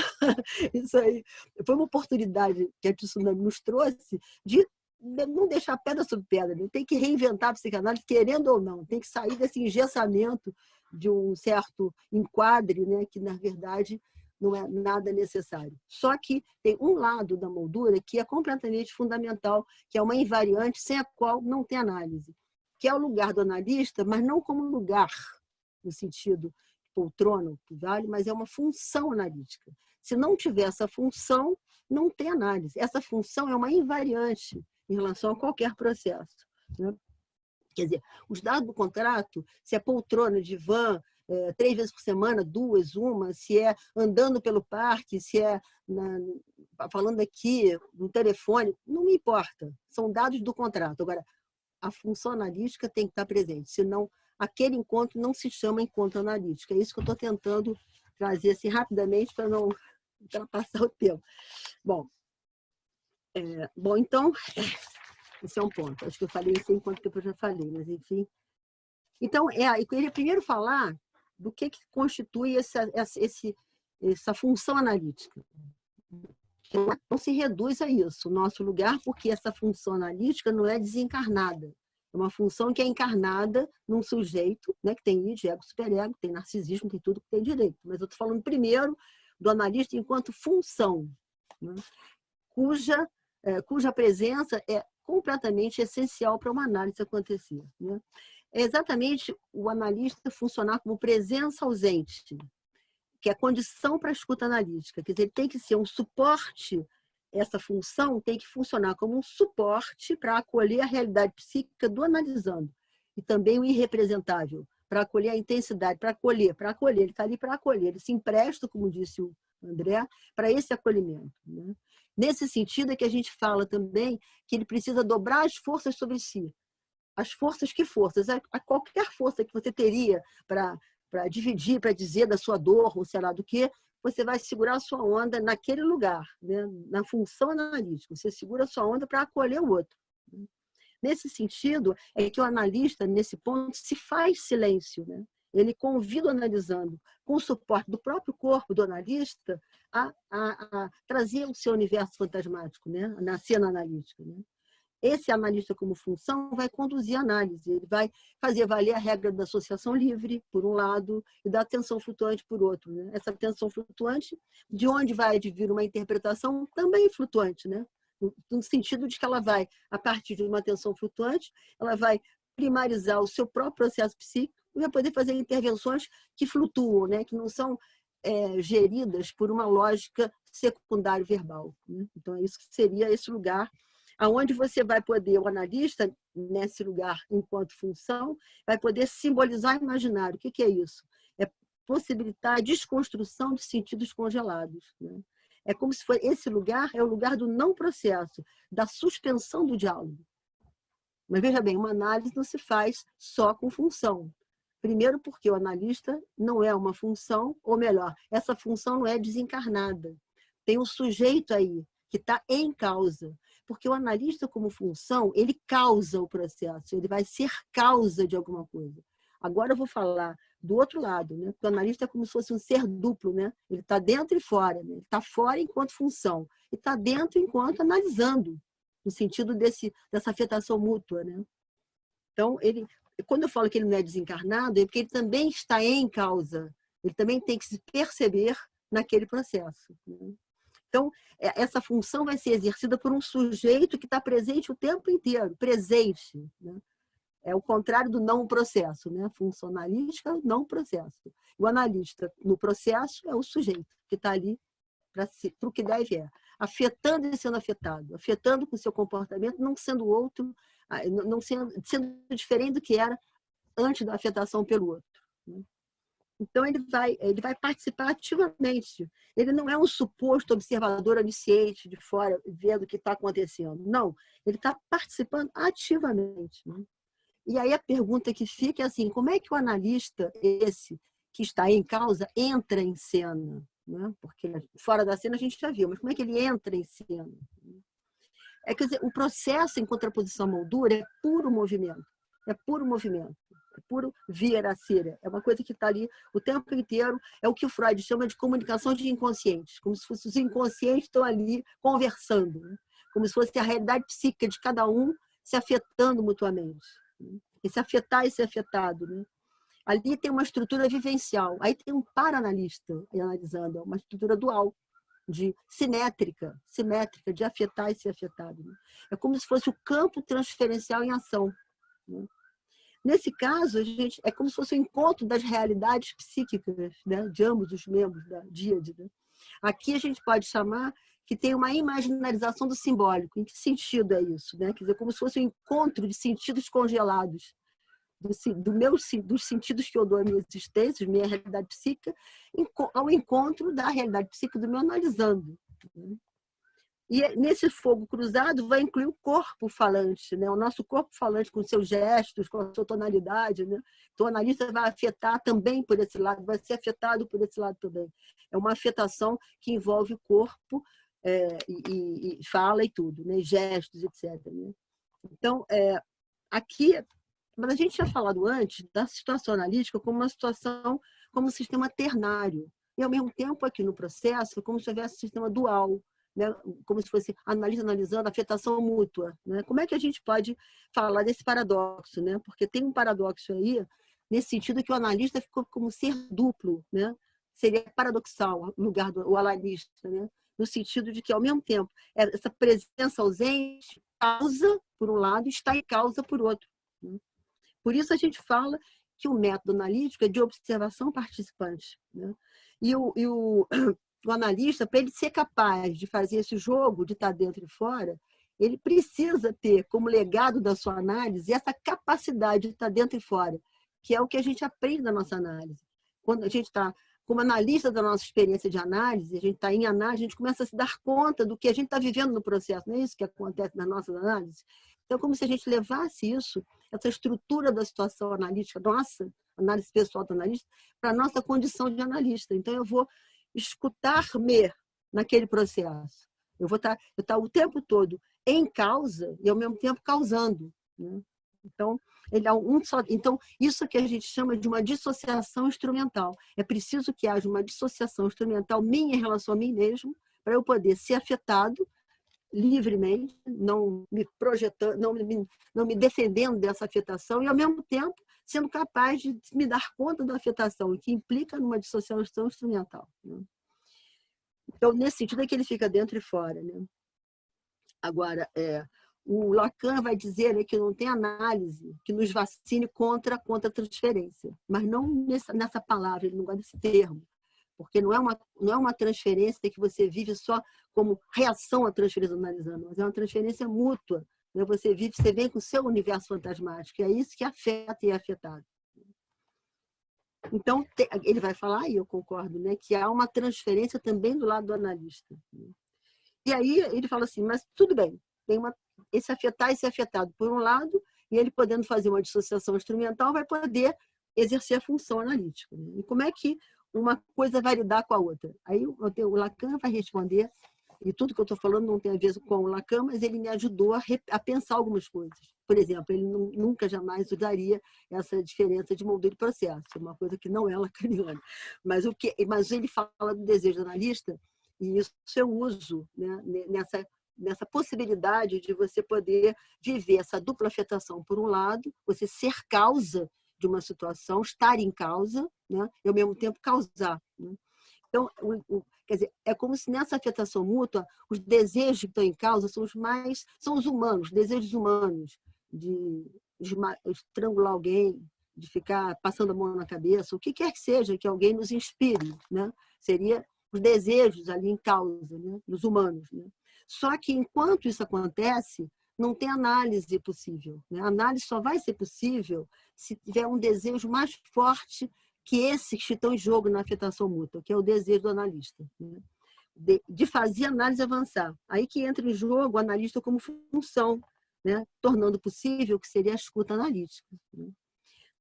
isso aí foi uma oportunidade que a Tsunami nos trouxe de não deixar pedra sobre pedra. Né? Tem que reinventar a psicanálise, querendo ou não. Tem que sair desse engessamento de um certo enquadre, né? Que, na verdade, não é nada necessário. Só que tem um lado da moldura que é completamente fundamental, que é uma invariante sem a qual não tem análise, que é o lugar do analista, mas não como lugar, no sentido poltrona, que vale, mas é uma função analítica. Se não tiver essa função, não tem análise. Essa função é uma invariante em relação a qualquer processo, né? Quer dizer, os dados do contrato, se é poltrona, divã, 3 vezes por semana, 2, uma, se é andando pelo parque, se é falando aqui no telefone, não me importa. São dados do contrato. Agora, a função analítica tem que estar presente, senão aquele encontro não se chama encontro analítico. É isso que eu estou tentando trazer assim, rapidamente para não ultrapassar o tempo. Bom, então, esse é um ponto. Acho que eu falei isso enquanto tempo eu já falei, mas enfim. Então, eu queria primeiro falar do que constitui essa função analítica. Não se reduz a isso, o nosso lugar, porque essa função analítica não é desencarnada. É uma função que é encarnada num sujeito, né, que tem id, ego, superego, tem narcisismo, tem tudo que tem direito. Mas eu estou falando primeiro do analista enquanto função, né, cuja presença é completamente essencial para uma análise acontecer. Né? É exatamente o analista funcionar como presença ausente, que é a condição para a escuta analítica. Quer dizer, ele tem que ser um suporte, essa função tem que funcionar como um suporte para acolher a realidade psíquica do analisando. E também o irrepresentável, para acolher a intensidade, para acolher. Ele está ali para acolher, ele se empresta, como disse o André, para esse acolhimento. Né? Nesse sentido é que a gente fala também que ele precisa dobrar as forças sobre si. As forças, que forças? A qualquer força que você teria para dividir, para dizer da sua dor, ou sei lá do que, você vai segurar a sua onda naquele lugar, né? Na função analítica. Você segura a sua onda para acolher o outro. Nesse sentido, é que o analista, nesse ponto, se faz silêncio. Né? Ele convida o analisando, com o suporte do próprio corpo do analista, a trazer o seu universo fantasmático, né? Na cena analítica. Né? Esse analista como função vai conduzir a análise, ele vai fazer valer a regra da associação livre, por um lado, e da atenção flutuante, por outro. Né? Essa atenção flutuante, de onde vai advir uma interpretação também flutuante, né? No sentido de que ela vai, a partir de uma atenção flutuante, ela vai primarizar o seu próprio processo psíquico e vai poder fazer intervenções que flutuam, né? Que não são geridas por uma lógica secundária verbal. Né? Então, é isso que seria esse lugar aonde você vai poder, o analista, nesse lugar, enquanto função, vai poder simbolizar o imaginário. O que é isso? É possibilitar a desconstrução de sentidos congelados. Né? É como se esse lugar é o lugar do não processo, da suspensão do diálogo. Mas veja bem, uma análise não se faz só com função. Primeiro porque o analista não é uma função, ou melhor, essa função não é desencarnada. Tem um sujeito aí que está em causa. Porque o analista, como função, ele causa o processo, ele vai ser causa de alguma coisa. Agora eu vou falar do outro lado, né? Porque o analista é como se fosse um ser duplo, né? Ele está dentro e fora, né? Ele está fora enquanto função, e está dentro enquanto analisando, no sentido dessa afetação mútua, né? Então, quando eu falo que ele não é desencarnado, é porque ele também está em causa, ele também tem que se perceber naquele processo. Né? Então, essa função vai ser exercida por um sujeito que está presente o tempo inteiro, presente. Né? É o contrário do não processo. Né? Funcionalística, não processo. O analista, no processo, é o sujeito que está ali para o que deve afetando e sendo afetado, afetando com o seu comportamento, não sendo outro, não sendo diferente do que era antes da afetação pelo outro. Né? Então, ele vai participar ativamente. Ele não é um suposto observador onisciente de fora, vendo o que está acontecendo. Não, ele está participando ativamente. Né? E aí a pergunta que fica é assim, como é que o analista, esse que está em causa, entra em cena? Né? Porque fora da cena a gente já viu, mas como é que ele entra em cena? Quer dizer, o processo em contraposição à moldura é puro movimento. É puro movimento. É puro vieracira. É uma coisa que está ali o tempo inteiro. É o que o Freud chama de comunicação de inconscientes. Como se os inconscientes estão ali conversando. Né? Como se fosse a realidade psíquica de cada um se afetando mutuamente. Né? E se afetar e ser afetado. Né? Ali tem uma estrutura vivencial. Aí tem um para-analista analisando. Uma estrutura dual. Simétrica, de afetar e ser afetado. Né? É como se fosse o campo transferencial em ação. Né? Nesse caso, é como se fosse o encontro das realidades psíquicas, né, de ambos os membros da díade. Né? Aqui a gente pode chamar que tem uma imaginarização do simbólico. Em que sentido é isso? Né? Quer dizer, como se fosse um encontro de sentidos congelados, dos sentidos que eu dou à minha existência, minha realidade psíquica, ao encontro da realidade psíquica do meu analisando. E nesse fogo cruzado vai incluir o corpo falante, né? O nosso corpo falante com seus gestos, com a sua tonalidade, né? Então, o analista vai afetar também por esse lado, vai ser afetado por esse lado também. É uma afetação que envolve o corpo e fala e tudo, né? Gestos, etc. Né? Então, aqui, mas a gente tinha falado antes da situação analítica como uma situação, como um sistema ternário. E, ao mesmo tempo, aqui no processo, como se houvesse um sistema dual, né? Como se fosse analista analisando afetação mútua. Né? Como é que a gente pode falar desse paradoxo? Né? Porque tem um paradoxo aí, nesse sentido que o analista ficou como ser duplo. Né? Seria paradoxal o lugar do analista, né? No sentido de que, ao mesmo tempo, essa presença ausente causa, por um lado, e está em causa, por outro. Né? Por isso a gente fala que o método analítico é de observação participante. Né? E o analista, para ele ser capaz de fazer esse jogo de estar dentro e fora, ele precisa ter como legado da sua análise essa capacidade de estar dentro e fora, que é o que a gente aprende na nossa análise. Quando a gente está como analista da nossa experiência de análise, a gente está em análise, a gente começa a se dar conta do que a gente está vivendo no processo, não é isso que acontece nas nossas análises? Então, é como se a gente levasse isso, essa estrutura da situação analítica, nossa, análise pessoal do analista, para a nossa condição de analista. Então, eu vou escutar-me naquele processo. Eu vou estar o tempo todo em causa e, ao mesmo tempo, causando. Né? Então, ele é então, isso que a gente chama de uma dissociação instrumental. É preciso que haja uma dissociação instrumental minha em relação a mim mesmo, para eu poder ser afetado livremente, não me projetando, não me defendendo dessa afetação e, ao mesmo tempo, sendo capaz de me dar conta da afetação, que implica numa dissociação instrumental. Né? Então, nesse sentido é que ele fica dentro e fora. Né? Agora, o Lacan vai dizer que não tem análise que nos vacine contra a transferência, mas não nessa palavra, ele não gosta desse termo, porque não é uma transferência que você vive só como reação à transferência analisando, mas é uma transferência mútua. Né? Você vem com o seu universo fantasmático, e é isso que afeta e é afetado. Então, ele vai falar, e eu concordo, né, que há uma transferência também do lado do analista. E aí ele fala assim, mas tudo bem, tem esse afetar e ser afetado por um lado, e ele podendo fazer uma dissociação instrumental vai poder exercer a função analítica. Né? E como é que uma coisa vai lidar com a outra? Aí o Lacan vai responder, e tudo que eu estou falando não tem a ver com o Lacan, mas ele me ajudou a pensar algumas coisas. Por exemplo, ele nunca jamais usaria essa diferença de modelo e processo, uma coisa que não é lacaniana. Mas ele fala do desejo do analista, e isso eu uso, né, nessa possibilidade de você poder viver essa dupla afetação. Por um lado, você ser causa de uma situação, estar em causa, né, e ao mesmo tempo causar. Né? Então, quer dizer, é como se nessa afetação mútua, os desejos que estão em causa são os humanos, desejos humanos, de estrangular alguém, de ficar passando a mão na cabeça, o que quer que seja que alguém nos inspire, né? Seria os desejos ali em causa, né? Dos humanos. Né? Só que, enquanto isso acontece, não tem análise possível. Né? A análise só vai ser possível se tiver um desejo mais forte que esses que estão em jogo na afetação mútua, que é o desejo do analista. Né? De fazer a análise avançar. Aí que entra em jogo o analista como função, né? Tornando possível o que seria a escuta analítica. Né?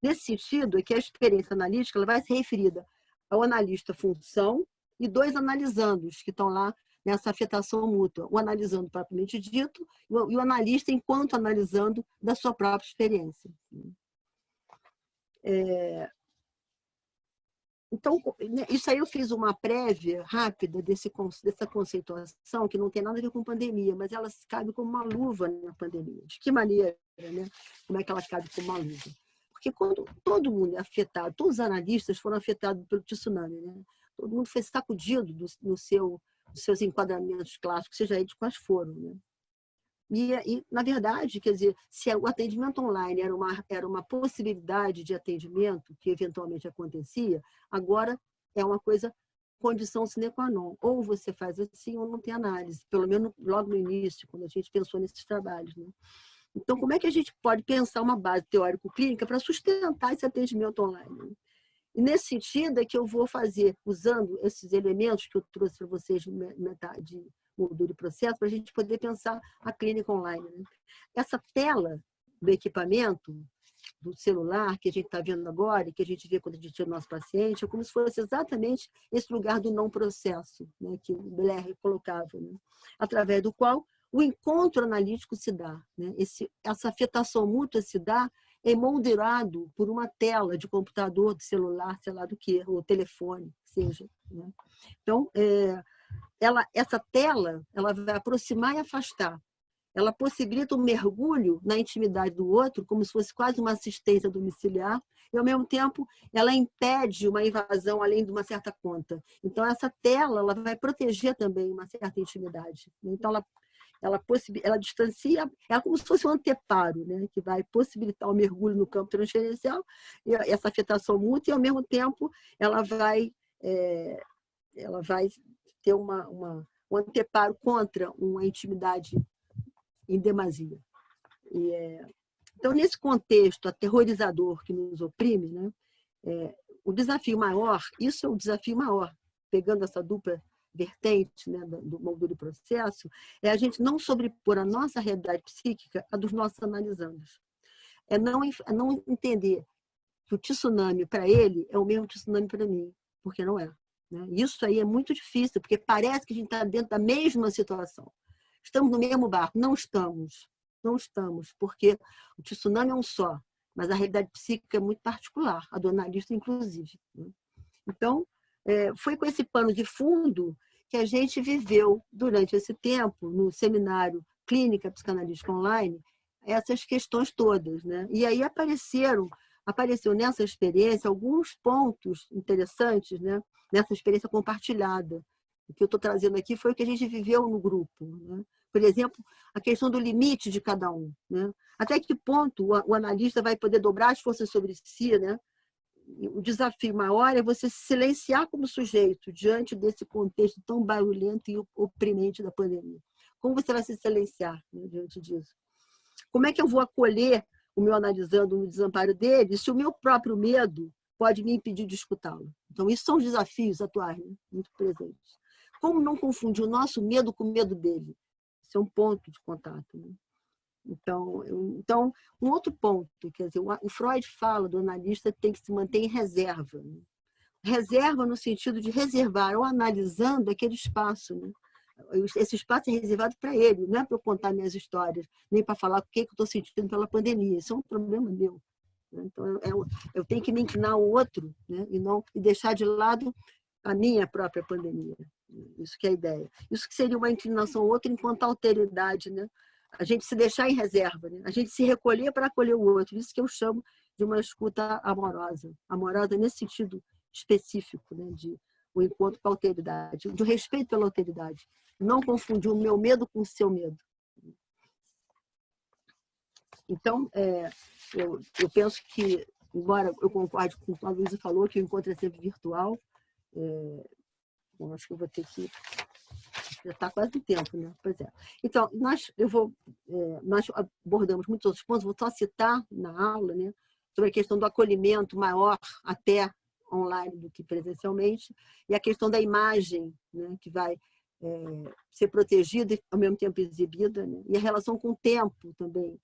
Nesse sentido, é que a experiência analítica ela vai ser referida ao analista função e dois analisandos que estão lá nessa afetação mútua. O analisando propriamente dito e o analista enquanto analisando da sua própria experiência. Então, isso aí eu fiz uma prévia rápida dessa conceituação, que não tem nada a ver com pandemia, mas ela cabe como uma luva na pandemia. De que maneira, né? Como é que ela cabe como uma luva? Porque quando todo mundo é afetado, todos os analistas foram afetados pelo tsunami, né? Todo mundo foi sacudido dos seus enquadramentos clássicos, seja eles quais foram, né? E, na verdade, quer dizer, se o atendimento online era uma possibilidade de atendimento que eventualmente acontecia, agora é uma coisa, condição sine qua non. Ou você faz assim ou não tem análise, pelo menos logo no início, quando a gente pensou nesses trabalhos. Né? Então, como é que a gente pode pensar uma base teórico-clínica para sustentar esse atendimento online? E nesse sentido é que eu vou fazer, usando esses elementos que eu trouxe para vocês de moldura e processo, para a gente poder pensar a clínica online. Né? Essa tela do equipamento, do celular, que a gente está vendo agora, e que a gente vê quando a gente tira o nosso paciente, é como se fosse exatamente esse lugar do não processo, né, que o Blair colocava, né, através do qual o encontro analítico se dá. Né, essa afetação mútua se dá emoldurado por uma tela de computador, de celular, sei lá do que, ou telefone, seja. Né. Então, essa tela ela vai aproximar e afastar. Ela possibilita um mergulho na intimidade do outro, como se fosse quase uma assistência domiciliar, e, ao mesmo tempo, ela impede uma invasão além de uma certa conta. Então, essa tela ela vai proteger também uma certa intimidade. Então, ela distancia, é como se fosse um anteparo, né, que vai possibilitar o mergulho no campo transferencial, e essa afetação mútua, e, ao mesmo tempo, ela vai ter um anteparo contra uma intimidade em demasia. Então, nesse contexto aterrorizador que nos oprime, né, o desafio maior, isso é o desafio maior, pegando essa dupla vertente, né, do moldura e processo, é a gente não sobrepor a nossa realidade psíquica a dos nossos analisandos. É não entender que o tsunami para ele é o mesmo tsunami para mim, porque não é. Né? Isso aí é muito difícil, porque parece que a gente está dentro da mesma situação. Estamos no mesmo barco. Não estamos. Não estamos, porque o tsunami é um só, mas a realidade psíquica é muito particular, a do analista, inclusive. Então, foi com esse pano de fundo que a gente viveu, durante esse tempo, no seminário Clínica Psicanalítica Online, essas questões todas. Né? E aí apareceu nessa experiência alguns pontos interessantes, né? Nessa experiência compartilhada. O que eu estou trazendo aqui foi o que a gente viveu no grupo. Né? Por exemplo, a questão do limite de cada um. Né? Até que ponto o analista vai poder dobrar as forças sobre si. Né? O desafio maior é você se silenciar como sujeito diante desse contexto tão barulhento e oprimente da pandemia. Como você vai se silenciar, né, diante disso? Como é que eu vou acolher o meu analisando no desamparo dele se o meu próprio medo pode me impedir de escutá-lo? Então, isso são os desafios atuais, né? Muito presentes. Como não confundir o nosso medo com o medo dele? Isso é um ponto de contato. Né? Então, um outro ponto, quer dizer, o Freud fala do analista tem que se manter em reserva. Né? Reserva no sentido de reservar ou analisando aquele espaço. Né? Esse espaço é reservado para ele, não é para eu contar minhas histórias, nem para falar o que eu estou sentindo pela pandemia. Isso é um problema meu. Né? Então, eu tenho que me inclinar ao outro, né? e deixar de lado a minha própria pandemia. Isso que é a ideia. Isso que seria uma inclinação ao outro enquanto alteridade, né? A gente se deixar em reserva, né? A gente se recolher para acolher o outro. Isso que eu chamo de uma escuta amorosa. Amorosa nesse sentido específico, né? De o encontro com a alteridade, de respeito pela alteridade. Não confundir o meu medo com o seu medo. Então, eu penso que, embora eu concorde com o que a Luísa falou, que o encontro é sempre virtual, acho que eu vou ter que... Já está quase o tempo, né? Pois é. Então, nós abordamos muitos outros pontos, vou só citar na aula, né? Sobre a questão do acolhimento maior até online do que presencialmente, e a questão da imagem, né? Que vai ser protegida e, ao mesmo tempo, exibida, né? E a relação com o tempo também,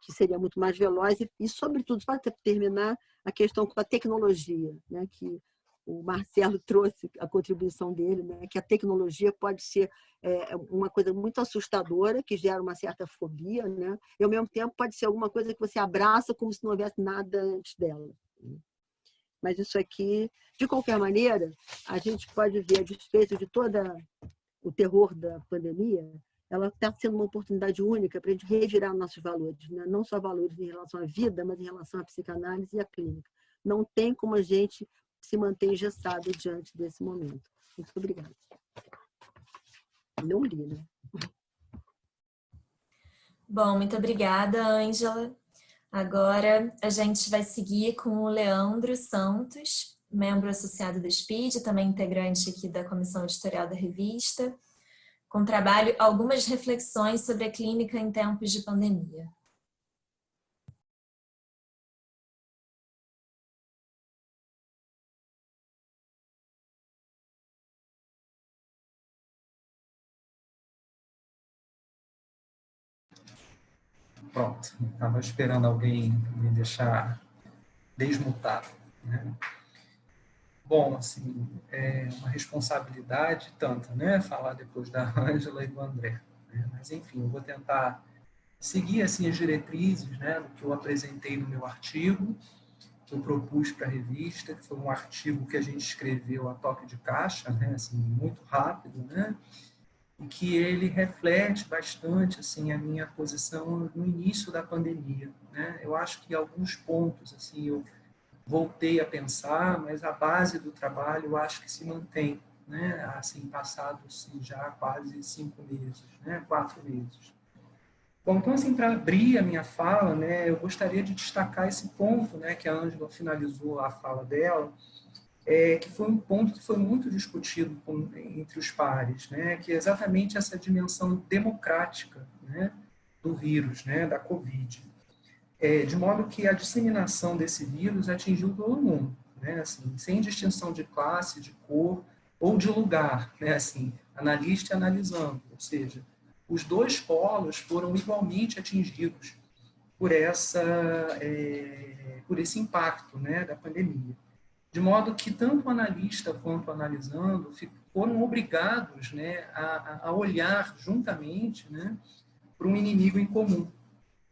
que seria muito mais veloz, e sobretudo, para terminar, a questão com a tecnologia, né? Que o Marcelo trouxe a contribuição dele, né? Que a tecnologia pode ser uma coisa muito assustadora, que gera uma certa fobia, né? E, ao mesmo tempo, pode ser alguma coisa que você abraça como se não houvesse nada antes dela. Mas isso aqui, de qualquer maneira, a gente pode ver, a despeito de todo o terror da pandemia, ela está sendo uma oportunidade única para a gente revirar nossos valores, né? Não só valores em relação à vida, mas em relação à psicanálise e à clínica. Não tem como a gente se manter engessado diante desse momento. Muito obrigada. Não li, né? Bom, muito obrigada, Ângela. Agora a gente vai seguir com o Leandro Santos, membro associado do SPID, também integrante aqui da comissão editorial da revista, com trabalho Algumas reflexões sobre a clínica em tempos de pandemia. Pronto, estava esperando alguém me deixar desmutado, né? Bom, assim, é uma responsabilidade tanta, né? Falar depois da Ângela e do André, né? Mas, enfim, eu vou tentar seguir assim, as diretrizes, né, do que eu apresentei no meu artigo, que eu propus para a revista, que foi um artigo que a gente escreveu a toque de caixa, né, assim, muito rápido, né? E que ele reflete bastante assim a minha posição no início da pandemia, né? Eu acho que alguns pontos assim eu voltei a pensar, mas a base do trabalho eu acho que se mantém, né? Assim, passados já quase 5 meses, né? 4 meses. Bom, então assim, para abrir a minha fala, né, eu gostaria de destacar esse ponto, né, que a Ângela finalizou a fala dela, que foi um ponto que foi muito discutido entre os pares, né, que é exatamente essa dimensão democrática, né, do vírus, né, da Covid. De modo que a disseminação desse vírus atingiu todo mundo, né, assim, sem distinção de classe, de cor ou de lugar, né, assim, analista e analisando, ou seja, os dois polos foram igualmente atingidos por por esse impacto, né, da pandemia. De modo que tanto o analista quanto o analisando foram obrigados, né, a olhar juntamente, né, para um inimigo em comum,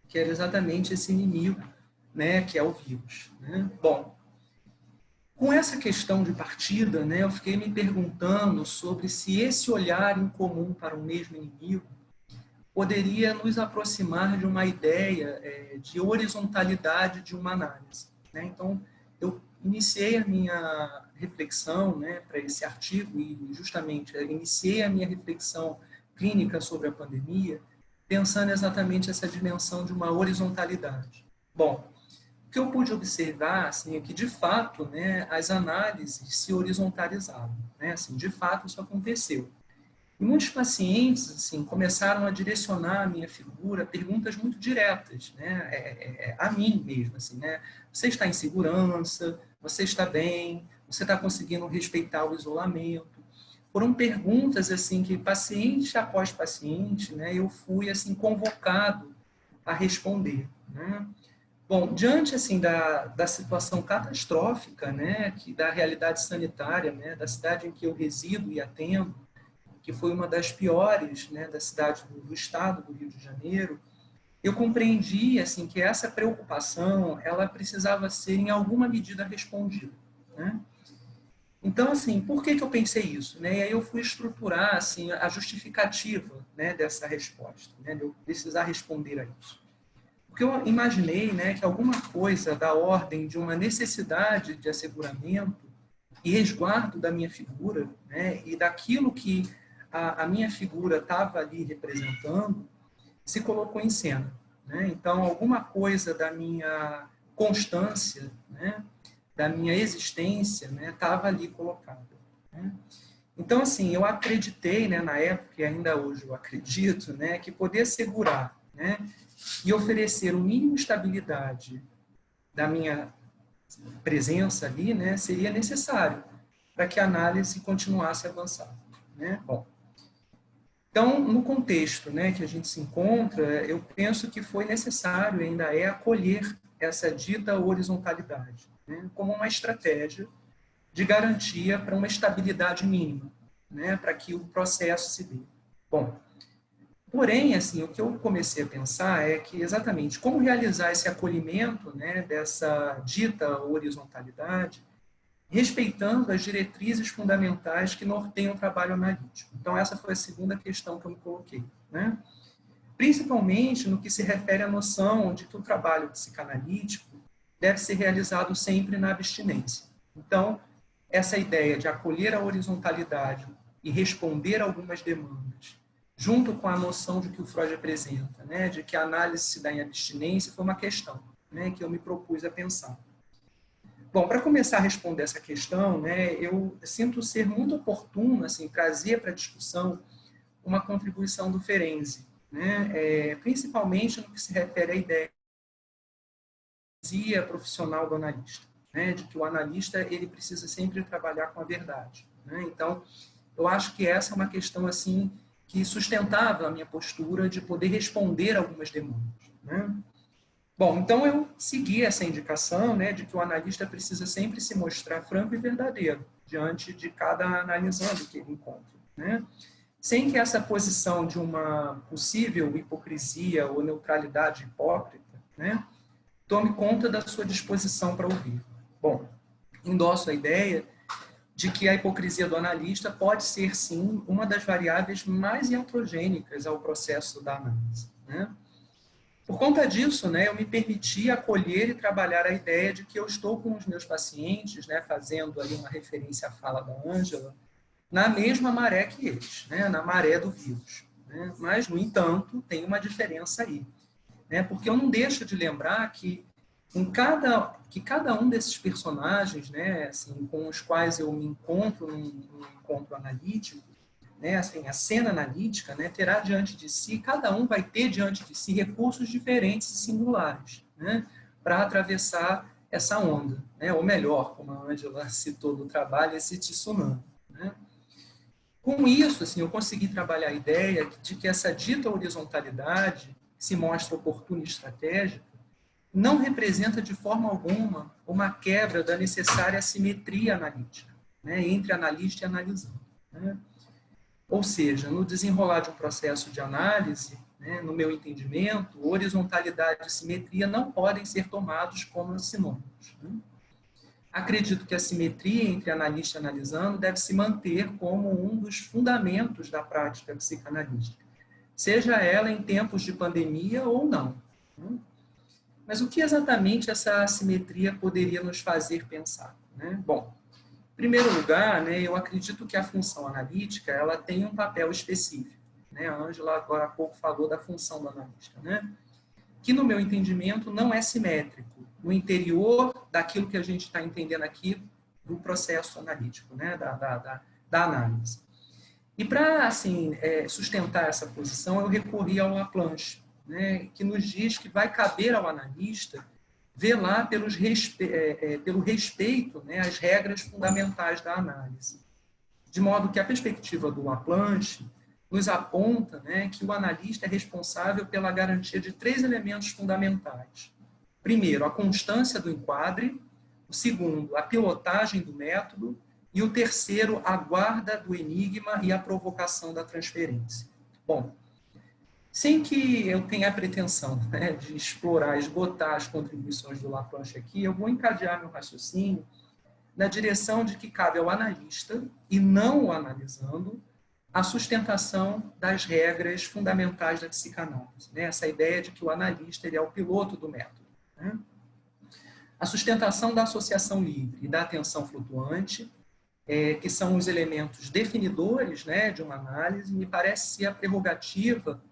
que era exatamente esse inimigo, né, que é o vírus, né? Bom, com essa questão de partida, né, eu fiquei me perguntando sobre se esse olhar em comum para o mesmo inimigo poderia nos aproximar de uma ideia de horizontalidade de uma análise, né? Então, eu iniciei a minha reflexão, né, para esse artigo e justamente iniciei a minha reflexão clínica sobre a pandemia pensando exatamente essa dimensão de uma horizontalidade. Bom, o que eu pude observar assim, é que, de fato, né, as análises se horizontalizavam, né? Assim, de fato, isso aconteceu. E muitos pacientes assim, começaram a direcionar a minha figura perguntas muito diretas, né? A mim mesmo. Assim, né? Você está em segurança? Você está bem? Você está conseguindo respeitar o isolamento? Foram perguntas assim que, paciente após paciente, né, eu fui assim, convocado a responder, né? Bom, diante assim da situação catastrófica, né, da realidade sanitária, né, da cidade em que eu resido e atendo, que foi uma das piores, né, da cidade do estado do Rio de Janeiro, eu compreendi assim que essa preocupação ela precisava ser em alguma medida respondida, né? Então assim, por que eu pensei isso, né? E aí eu fui estruturar assim a justificativa, né, dessa resposta, né, de eu precisar responder a isso. Porque eu imaginei, né, que alguma coisa da ordem de uma necessidade de asseguramento e resguardo da minha figura, né, e daquilo que a minha figura estava ali representando, se colocou em cena, né? Então, alguma coisa da minha constância, né, da minha existência, né, estava ali colocada, né? Então, assim, eu acreditei, né, na época, e ainda hoje eu acredito, né, que poder segurar, né, e oferecer o mínimo de estabilidade da minha presença ali, né, seria necessário para que a análise continuasse a avançar, né? Bom, então, no contexto, né, que a gente se encontra, eu penso que foi necessário, ainda é, acolher essa dita horizontalidade, né, como uma estratégia de garantia para uma estabilidade mínima, né, para que o processo se dê. Bom, porém, assim, o que eu comecei a pensar é que exatamente como realizar esse acolhimento, né, dessa dita horizontalidade, respeitando as diretrizes fundamentais que norteiam o trabalho analítico. Então, essa foi a segunda questão que eu me coloquei, né? Principalmente no que se refere à noção de que o trabalho psicanalítico deve ser realizado sempre na abstinência. Então, essa ideia de acolher a horizontalidade e responder a algumas demandas, junto com a noção de que o Freud apresenta, né, de que a análise se dá em abstinência, foi uma questão, né, que eu me propus a pensar. Bom, para começar a responder essa questão, né, eu sinto ser muito oportuno assim, trazer para a discussão uma contribuição do Ferenczi, né, principalmente no que se refere à ideia profissional do analista, né, de que o analista ele precisa sempre trabalhar com a verdade, né? Então, eu acho que essa é uma questão assim que sustentava a minha postura de poder responder algumas demandas, né? Bom, então eu segui essa indicação, né, de que o analista precisa sempre se mostrar franco e verdadeiro diante de cada analisando que ele encontra, né? Sem que essa posição de uma possível hipocrisia ou neutralidade hipócrita, né, tome conta da sua disposição para ouvir. Bom, endosso a ideia de que a hipocrisia do analista pode ser, sim, uma das variáveis mais iatrogênicas ao processo da análise, né? Por conta disso, né, eu me permiti acolher e trabalhar a ideia de que eu estou com os meus pacientes, né, fazendo ali uma referência à fala da Ângela, na mesma maré que eles, né, na maré do vírus, né? Mas, no entanto, tem uma diferença aí, né? Porque eu não deixo de lembrar que cada um desses personagens, né, assim, com os quais eu me encontro num encontro analítico, né, assim, a cena analítica, né, terá diante de si, cada um vai ter diante de si recursos diferentes e singulares, né, para atravessar essa onda, né, ou melhor, como a Ângela citou no trabalho, esse tsunami, né. Com isso, assim, eu consegui trabalhar a ideia de que essa dita horizontalidade, que se mostra oportuna e estratégica, não representa de forma alguma uma quebra da necessária simetria analítica, né, entre analista e analisando, né? Ou seja, no desenrolar de um processo de análise, né, no meu entendimento, horizontalidade e simetria não podem ser tomados como sinônimos, né? Acredito que a simetria entre analista e analisando deve se manter como um dos fundamentos da prática psicanalística, seja ela em tempos de pandemia ou não, né? Mas o que exatamente essa assimetria poderia nos fazer pensar, né? Bom, em primeiro lugar, né, eu acredito que a função analítica ela tem um papel específico, né? A Ângela agora há pouco falou da função do analista, né? Que no meu entendimento não é simétrico no interior daquilo que a gente está entendendo aqui do processo analítico, né? Da análise. E para assim, sustentar essa posição, eu recorri ao Laplanche, né, que nos diz que vai caber ao analista velar pelo respeito, né, às regras fundamentais da análise. De modo que a perspectiva do Laplanche nos aponta, né, que o analista é responsável pela garantia de 3 elementos fundamentais. Primeiro, a constância do enquadre. O segundo, a pilotagem do método. E o terceiro, a guarda do enigma e a provocação da transferência. Bom, sem que eu tenha a pretensão, né, de explorar, esgotar as contribuições do Laplanche aqui, eu vou encadear meu raciocínio na direção de que cabe ao analista, e não o analisando, a sustentação das regras fundamentais da psicanálise, né? Essa ideia de que o analista ele é o piloto do método, né? A sustentação da associação livre e da atenção flutuante, que são os elementos definidores, né, de uma análise, me parece ser a prerrogativa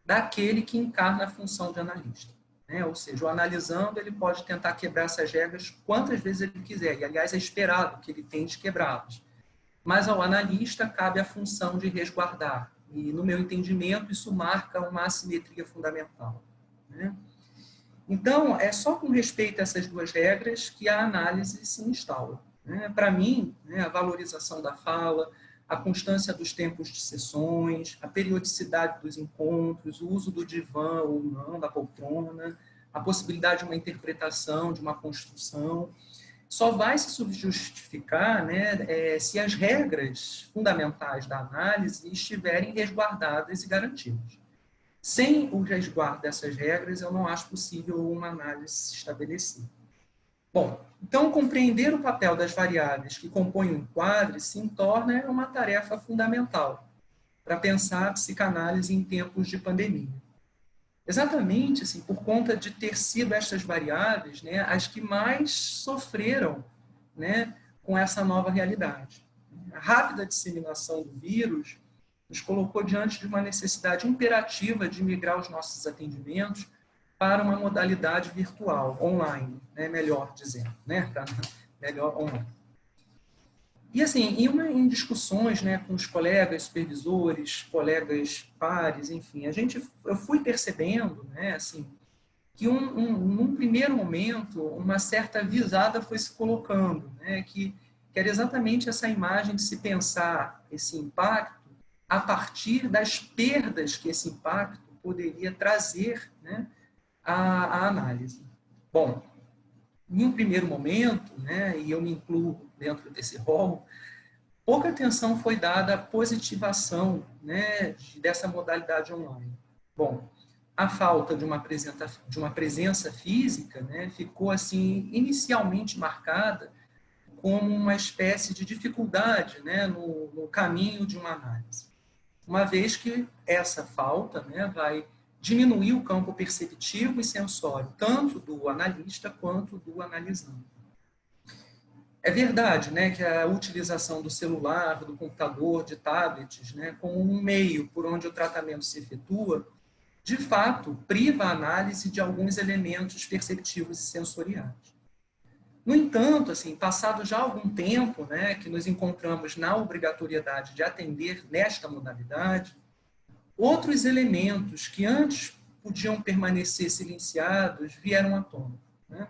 daquele que encarna a função de analista, né? Ou seja, o analisando ele pode tentar quebrar essas regras quantas vezes ele quiser, e aliás é esperado que ele tente quebrá-las. Mas ao analista cabe a função de resguardar, e no meu entendimento isso marca uma assimetria fundamental, né? Então, é só com respeito a essas duas regras que a análise se instala, né? Para mim, né, a valorização da fala, a constância dos tempos de sessões, a periodicidade dos encontros, o uso do divã ou não, da poltrona, a possibilidade de uma interpretação, de uma construção, só vai se justificar, né, se as regras fundamentais da análise estiverem resguardadas e garantidas. Sem o resguardo dessas regras, eu não acho possível uma análise estabelecida. Bom, então compreender o papel das variáveis que compõem o enquadre se torna uma tarefa fundamental para pensar a psicanálise em tempos de pandemia. Exatamente assim, por conta de ter sido estas variáveis, né, as que mais sofreram, né, com essa nova realidade. A rápida disseminação do vírus nos colocou diante de uma necessidade imperativa de migrar os nossos atendimentos para uma modalidade virtual, online, né, melhor dizendo, né, melhor online. E assim, em discussões, né, com os colegas supervisores, colegas pares, enfim, eu fui percebendo, né, assim, que num primeiro momento uma certa visada foi se colocando, né, que era exatamente essa imagem de se pensar esse impacto a partir das perdas que esse impacto poderia trazer, né, à análise. Bom, em um primeiro momento, né, e eu me incluo dentro desse rol, pouca atenção foi dada à positivação, né, dessa modalidade online. Bom, a falta de uma presença física, né, ficou assim inicialmente marcada como uma espécie de dificuldade, né, no caminho de uma análise. Uma vez que essa falta, né, vai diminuir o campo perceptivo e sensório, tanto do analista quanto do analisando. É verdade, né, que a utilização do celular, do computador, de tablets, né, como um meio por onde o tratamento se efetua, de fato, priva a análise de alguns elementos perceptivos e sensoriais. No entanto, assim, passado já algum tempo, né, que nos encontramos na obrigatoriedade de atender nesta modalidade, outros elementos que antes podiam permanecer silenciados vieram à tona, né?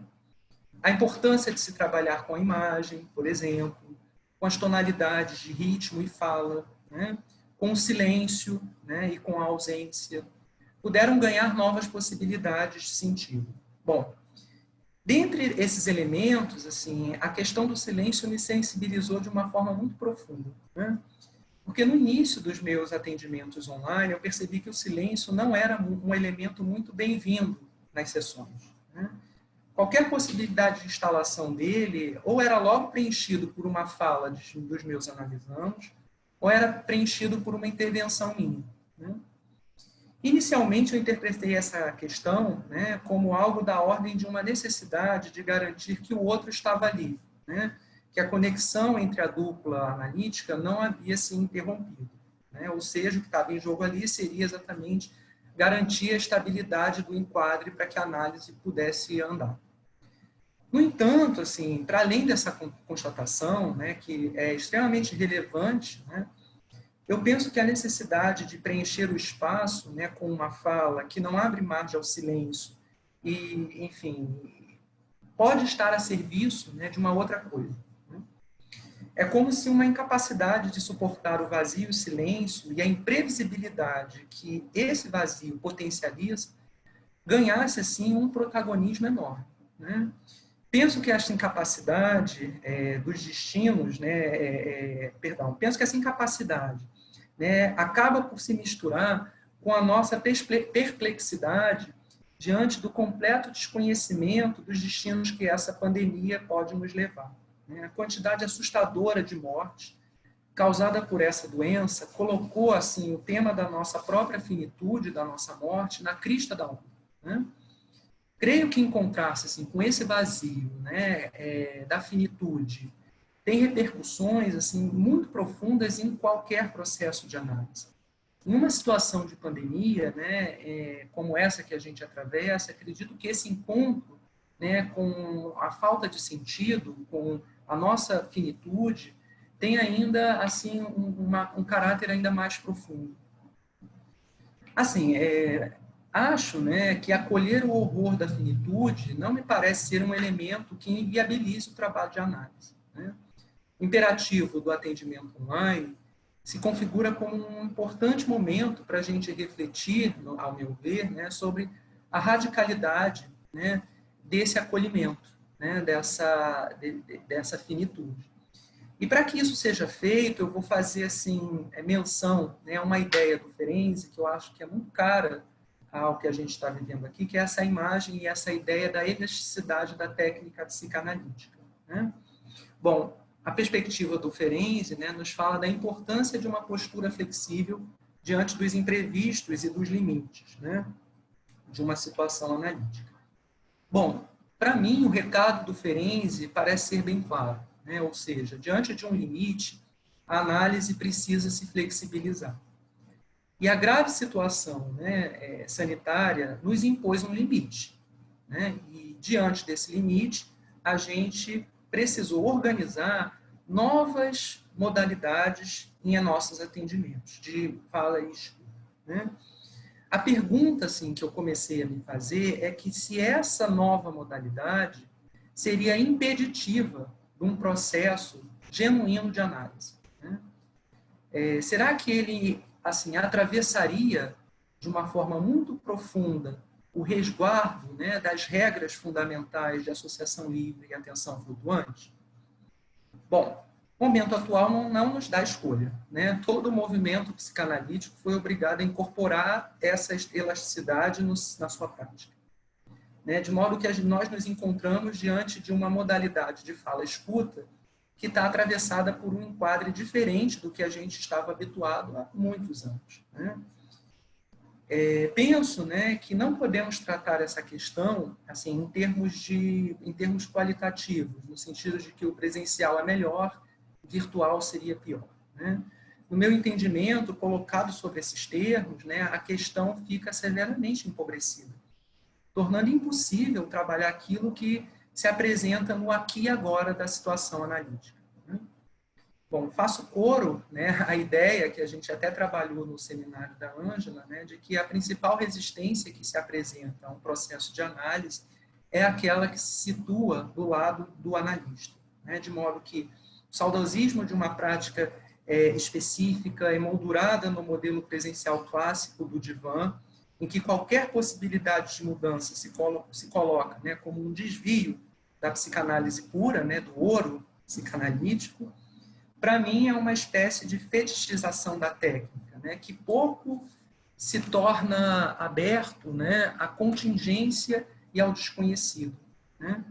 A importância de se trabalhar com a imagem, por exemplo, com as tonalidades de ritmo e fala, né? Com o silêncio, né, e com a ausência, puderam ganhar novas possibilidades de sentido. Bom, dentre esses elementos, assim, a questão do silêncio me sensibilizou de uma forma muito profunda, né? Porque no início dos meus atendimentos online, eu percebi que o silêncio não era um elemento muito bem-vindo nas sessões, né? Qualquer possibilidade de instalação dele, ou era logo preenchido por uma fala dos meus analisandos, ou era preenchido por uma intervenção minha, né? Inicialmente, eu interpretei essa questão, né, como algo da ordem de uma necessidade de garantir que o outro estava ali, né, que a conexão entre a dupla analítica não havia se interrompido, né, ou seja, o que estava em jogo ali seria exatamente garantir a estabilidade do enquadre para que a análise pudesse andar. No entanto, assim, para além dessa constatação, né, que é extremamente relevante, né, eu penso que a necessidade de preencher o espaço, né, com uma fala que não abre margem ao silêncio e, enfim, pode estar a serviço, né, de uma outra coisa, né? É como se uma incapacidade de suportar o vazio e o silêncio e a imprevisibilidade que esse vazio potencializa ganhasse, assim, um protagonismo enorme, né? Penso que essa incapacidade dos destinos, né, penso que essa incapacidade, né, acaba por se misturar com a nossa perplexidade diante do completo desconhecimento dos destinos que essa pandemia pode nos levar, né? A quantidade assustadora de mortes causada por essa doença colocou assim o tema da nossa própria finitude, da nossa morte, na crista da onda, né? Creio que encontrar-se assim, com esse vazio, né, da finitude tem repercussões assim, muito profundas em qualquer processo de análise. Em uma situação de pandemia, né, como essa que a gente atravessa, acredito que esse encontro, né, com a falta de sentido, com a nossa finitude, tem ainda assim, um caráter ainda mais profundo. Assim, acho, né, que acolher o horror da finitude não me parece ser um elemento que inviabilize o trabalho de análise, né? O imperativo do atendimento online se configura como um importante momento para a gente refletir, ao meu ver, né, sobre a radicalidade, né, desse acolhimento, né, dessa finitude. E para que isso seja feito, eu vou fazer assim, menção, né, a uma ideia do Ferenczi, que eu acho que é muito cara ao que a gente está vivendo aqui, que é essa imagem e essa ideia da elasticidade da técnica psicanalítica, né? Bom, a perspectiva do Ferenczi, né, nos fala da importância de uma postura flexível diante dos imprevistos e dos limites, né, de uma situação analítica. Bom, para mim, o recado do Ferenczi parece ser bem claro, né? Ou seja, diante de um limite, a análise precisa se flexibilizar. E a grave situação, né, sanitária nos impôs um limite, né? E diante desse limite, a gente precisou organizar novas modalidades em nossos atendimentos de fala e escuta, né? A pergunta assim, que eu comecei a me fazer é que se essa nova modalidade seria impeditiva de um processo genuíno de análise, né? Será que ele assim, atravessaria de uma forma muito profunda o resguardo, né, das regras fundamentais de associação livre e atenção flutuante? Bom, o momento atual não nos dá escolha, né? Todo o movimento psicanalítico foi obrigado a incorporar essa elasticidade na sua prática, né? De modo que nós nos encontramos diante de uma modalidade de fala-escuta que está atravessada por um enquadre diferente do que a gente estava habituado há muitos anos, né? Penso, né, que não podemos tratar essa questão assim, em termos qualitativos, no sentido de que o presencial é melhor, o virtual seria pior, né? No meu entendimento, colocado sobre esses termos, né, a questão fica severamente empobrecida, tornando impossível trabalhar aquilo que se apresenta no aqui e agora da situação analítica. Bom, faço coro, né, a ideia que a gente até trabalhou no seminário da Ângela, né, de que a principal resistência que se apresenta a um processo de análise é aquela que se situa do lado do analista, né, de modo que o saudosismo de uma prática específica, emoldurada no modelo presencial clássico do divã, em que qualquer possibilidade de mudança se coloca, né, como um desvio da psicanálise pura, né, do ouro psicanalítico, para mim é uma espécie de fetichização da técnica, né, que pouco se torna aberto, né, à contingência e ao desconhecido, né?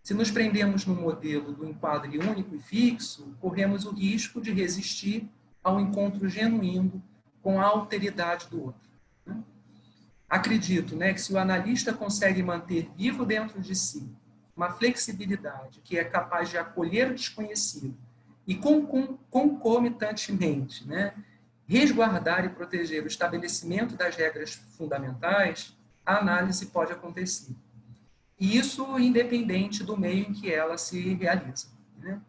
Se nos prendemos no modelo do enquadre único e fixo, corremos o risco de resistir ao encontro genuíno com a alteridade do outro, né? Acredito, né, que se o analista consegue manter vivo dentro de si uma flexibilidade que é capaz de acolher o desconhecido e concomitantemente, né, resguardar e proteger o estabelecimento das regras fundamentais, a análise pode acontecer. E isso independente do meio em que ela se realiza, né?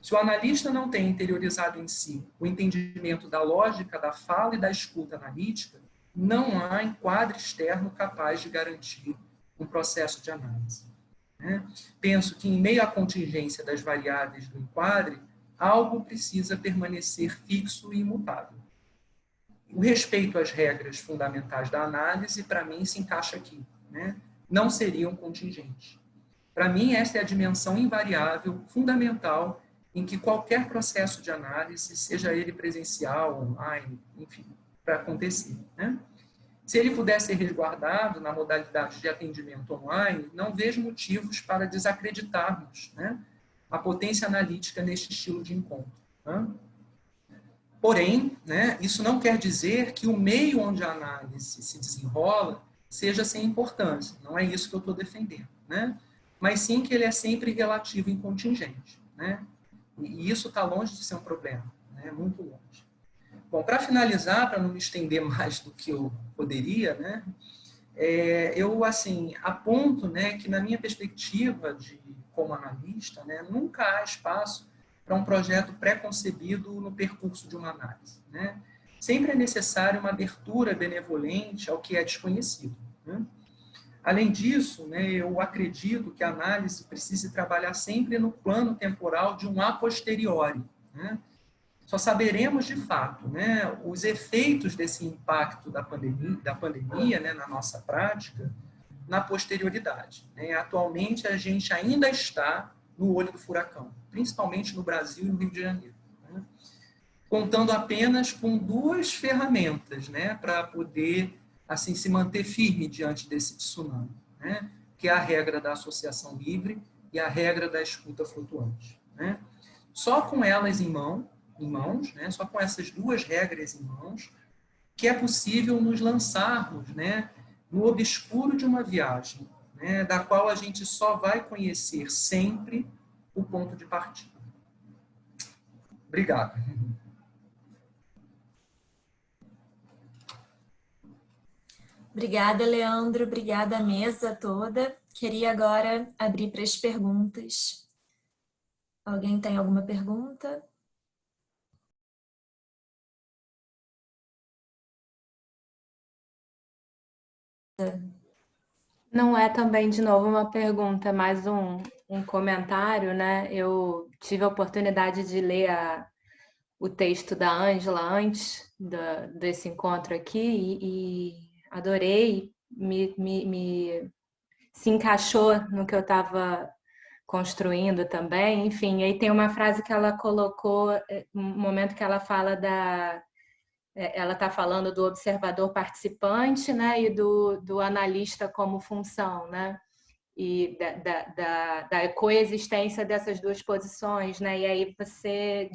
Se o analista não tem interiorizado em si o entendimento da lógica da fala e da escuta analítica, não há enquadre externo capaz de garantir um processo de análise, né? Penso que, em meio à contingência das variáveis do enquadre, algo precisa permanecer fixo e imutável. O respeito às regras fundamentais da análise, para mim, se encaixa aqui, né? Não seriam contingentes. Para mim, esta é a dimensão invariável, fundamental, em que qualquer processo de análise, seja ele presencial, online, enfim, para acontecer, né? Se ele puder ser resguardado na modalidade de atendimento online, não vejo motivos para desacreditarmos, né, a potência analítica neste estilo de encontro, né? Porém, né, isso não quer dizer que o meio onde a análise se desenrola seja sem importância. Não é isso que eu estou defendendo, né? Mas sim que ele é sempre relativo e contingente, né? E isso está longe de ser um problema, né? Muito longe. Bom, para finalizar, para não me estender mais do que eu poderia, né, eu assim aponto, né, que na minha perspectiva como analista, né, nunca há espaço para um projeto pré-concebido no percurso de uma análise, né? Sempre é necessária uma abertura benevolente ao que é desconhecido, né? Além disso, né, eu acredito que a análise precisa trabalhar sempre no plano temporal de um a posteriori, né? Só saberemos de fato, né, os efeitos desse impacto da pandemia, né, na nossa prática, na posterioridade, né? Atualmente a gente ainda está no olho do furacão, principalmente no Brasil e no Rio de Janeiro, né? Contando apenas com duas ferramentas, né, para poder assim se manter firme diante desse tsunami, né, que é a regra da associação livre e a regra da escuta flutuante, né? Só com elas em mãos, né, só com essas duas regras em mãos, que é possível nos lançarmos, né, no obscuro de uma viagem, né, da qual a gente só vai conhecer sempre o ponto de partida. Obrigado. Obrigada, Leandro. Obrigada à mesa toda. Queria agora abrir para as perguntas. Alguém tem alguma pergunta? Não é também, de novo, uma pergunta, mas um comentário, né? Eu tive a oportunidade de ler o texto da Ângela antes desse encontro aqui e adorei, se encaixou no que eu estava construindo também. Enfim, aí tem uma frase que ela colocou, um momento que ela fala ela está falando do observador participante, né, e do analista como função, né, e da coexistência dessas duas posições, né, e aí você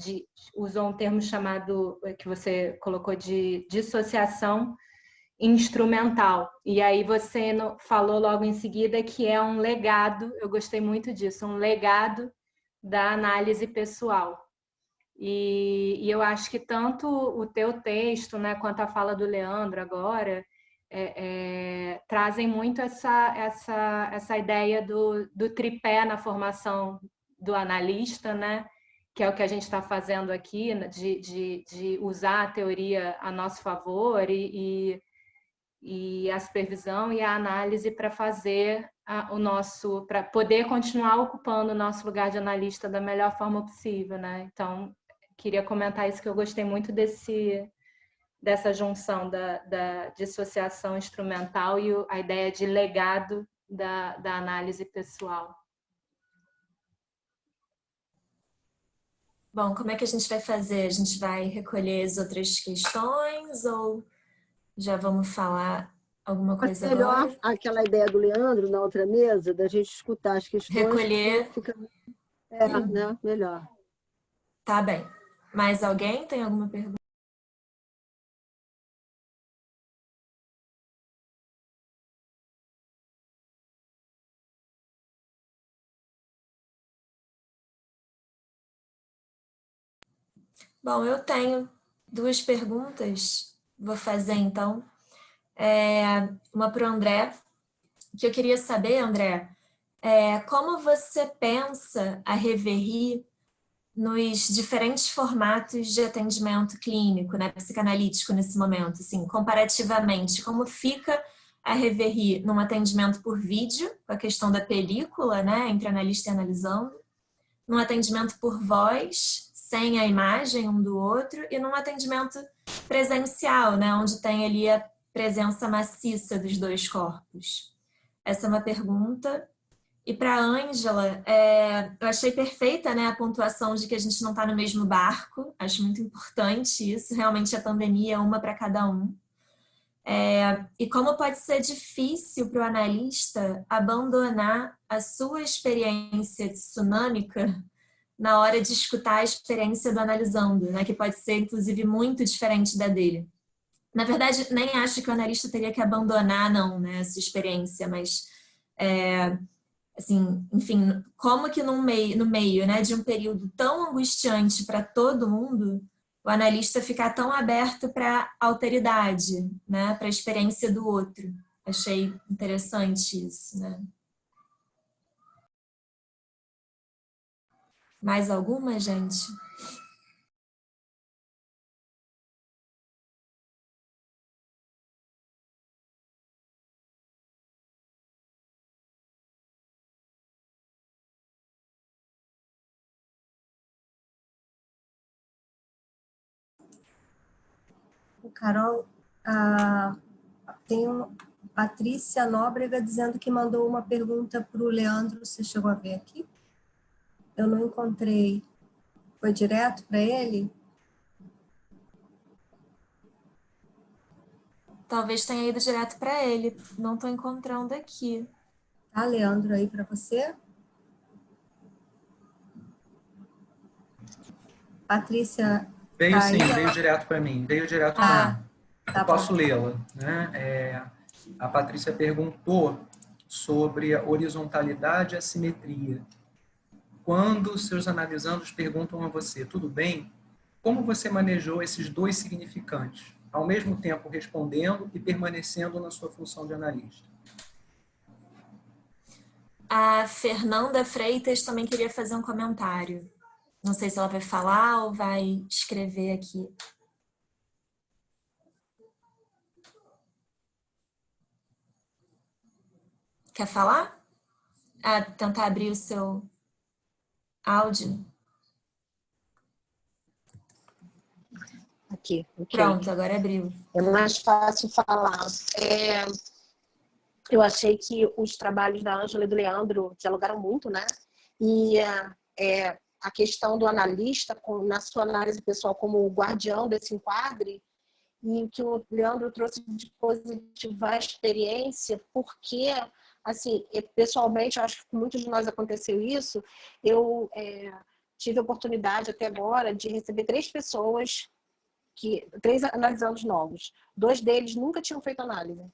usou um termo chamado, que você colocou de dissociação instrumental, e aí você falou logo em seguida que é um legado, eu gostei muito disso, um legado da análise pessoal. E eu acho que tanto o teu texto, né, quanto a fala do Leandro agora, trazem muito essa ideia do tripé na formação do analista, né, que é o que a gente está fazendo aqui, de usar a teoria a nosso favor e a supervisão e a análise para fazer para poder continuar ocupando o nosso lugar de analista da melhor forma possível, né? Então, queria comentar isso, que eu gostei muito dessa junção da dissociação instrumental e a ideia de legado da análise pessoal. Bom, como é que a gente vai fazer? A gente vai recolher as outras questões ou já vamos falar alguma coisa melhor agora? aquela ideia do Leandro na outra mesa, da gente escutar as questões. Recolher. Fica, né? Melhor. Tá bem. Mais alguém tem alguma pergunta? Bom, eu tenho duas perguntas. Vou fazer, então. Uma para o André, que eu queria saber, André, como você pensa a Reverie nos diferentes formatos de atendimento clínico, né, psicanalítico nesse momento, assim, comparativamente, como fica a Reverie num atendimento por vídeo, com a questão da película, né, entre analista e analisando, num atendimento por voz, sem a imagem um do outro, e num atendimento presencial, né, onde tem ali a presença maciça dos dois corpos. Essa é uma pergunta. E para a Ângela, eu achei perfeita, né, a pontuação de que a gente não está no mesmo barco. Acho muito importante isso. Realmente a pandemia é uma para cada um. E como pode ser difícil para o analista abandonar a sua experiência tsunâmica na hora de escutar a experiência do analisando, né, que pode ser, inclusive, muito diferente da dele. Na verdade, nem acho que o analista teria que abandonar, não, né, essa experiência, mas... assim, enfim, como que no meio, né, de um período tão angustiante para todo mundo, o analista ficar tão aberto para a alteridade, né, para a experiência do outro. Achei interessante isso, né? Mais alguma, gente? Carol, tem Patrícia Nóbrega dizendo que mandou uma pergunta para o Leandro. Você chegou a ver aqui? Eu não encontrei. Foi direto para ele? Talvez tenha ido direto para ele. Não estou encontrando aqui. Tá, Leandro, aí para você? Patrícia... Veio tá sim, aí, veio direto para mim. Veio direto para mim. Tá, eu posso lê-la, né? A Patrícia perguntou sobre a horizontalidade e a simetria. Quando seus analisandos perguntam a você, tudo bem? Como você manejou esses dois significantes, ao mesmo tempo respondendo e permanecendo na sua função de analista? A Fernanda Freitas também queria fazer um comentário. Não sei se ela vai falar ou vai escrever aqui. Quer falar? Tentar abrir o seu áudio. Aqui, ok. Pronto, agora abriu. É mais fácil falar. Eu achei que os trabalhos da Ângela e do Leandro dialogaram muito, né? E a questão do analista, na sua análise pessoal, como o guardião desse enquadre, e que o Leandro trouxe de positivar a experiência, porque, assim, pessoalmente, eu acho que com muitos de nós aconteceu isso, eu tive a oportunidade até agora de receber 3 pessoas, 3 analisandos novos. 2 deles nunca tinham feito análise.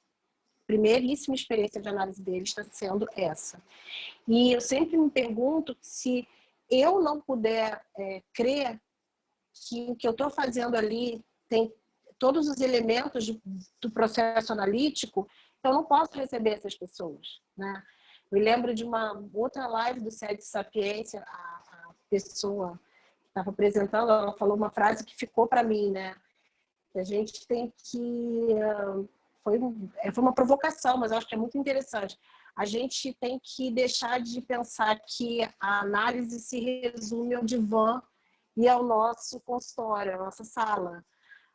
Primeiríssima experiência de análise deles está sendo essa. E eu sempre me pergunto se eu não puder crer que o que eu estou fazendo ali tem todos os elementos do processo analítico, eu não posso receber essas pessoas, né? Me lembro de uma outra live do Sede Sapiência, a pessoa que estava apresentando, ela falou uma frase que ficou para mim, né? A gente tem que... Foi uma provocação, mas eu acho que é muito interessante. A gente tem que deixar de pensar que a análise se resume ao divã e ao nosso consultório, à nossa sala.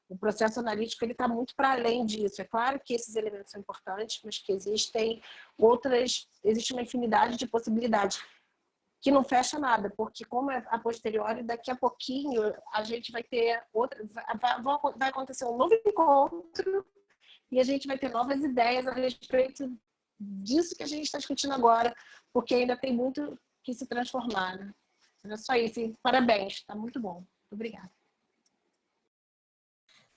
O processo analítico está muito para além disso. É claro que esses elementos são importantes, mas que existe uma infinidade de possibilidades que não fecha nada, porque como é a posteriori, daqui a pouquinho a gente vai ter vai acontecer um novo encontro e a gente vai ter novas ideias a respeito disso que a gente está discutindo agora, porque ainda tem muito que se transformar, né? É só isso. E parabéns, está muito bom. Muito obrigada.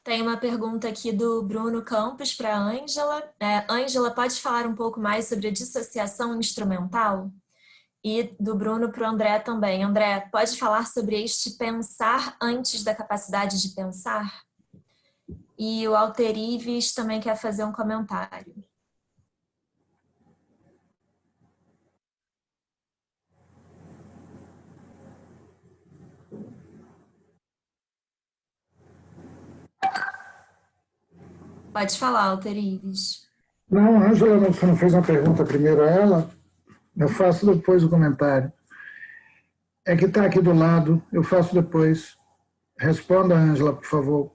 Tem uma pergunta aqui do Bruno Campos para a Ângela. Ângela, pode falar um pouco mais sobre a dissociação instrumental? E do Bruno para o André também. André, pode falar sobre este pensar antes da capacidade de pensar? E o Alter Ives também quer fazer um comentário. Pode falar, Alter Ives. Não, a Ângela você não fez uma pergunta primeiro a ela? Eu faço depois o comentário. É que está aqui do lado, eu faço depois. Responda, Ângela, por favor.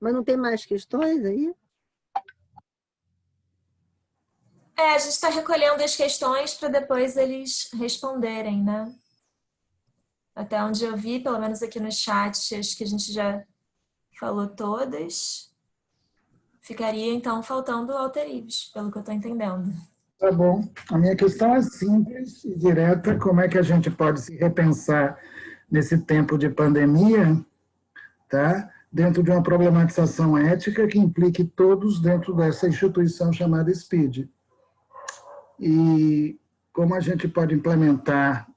Mas não tem mais questões aí? A gente está recolhendo as questões para depois eles responderem, né? Até onde eu vi, pelo menos aqui no chat, acho que a gente já falou todas. Ficaria, então, faltando o Alter Ives, pelo que eu estou entendendo. Tá bom. A minha questão é simples e direta. Como é que a gente pode se repensar nesse tempo de pandemia, tá? Dentro de uma problematização ética que implique todos dentro dessa instituição chamada SPID. E como a gente pode implementar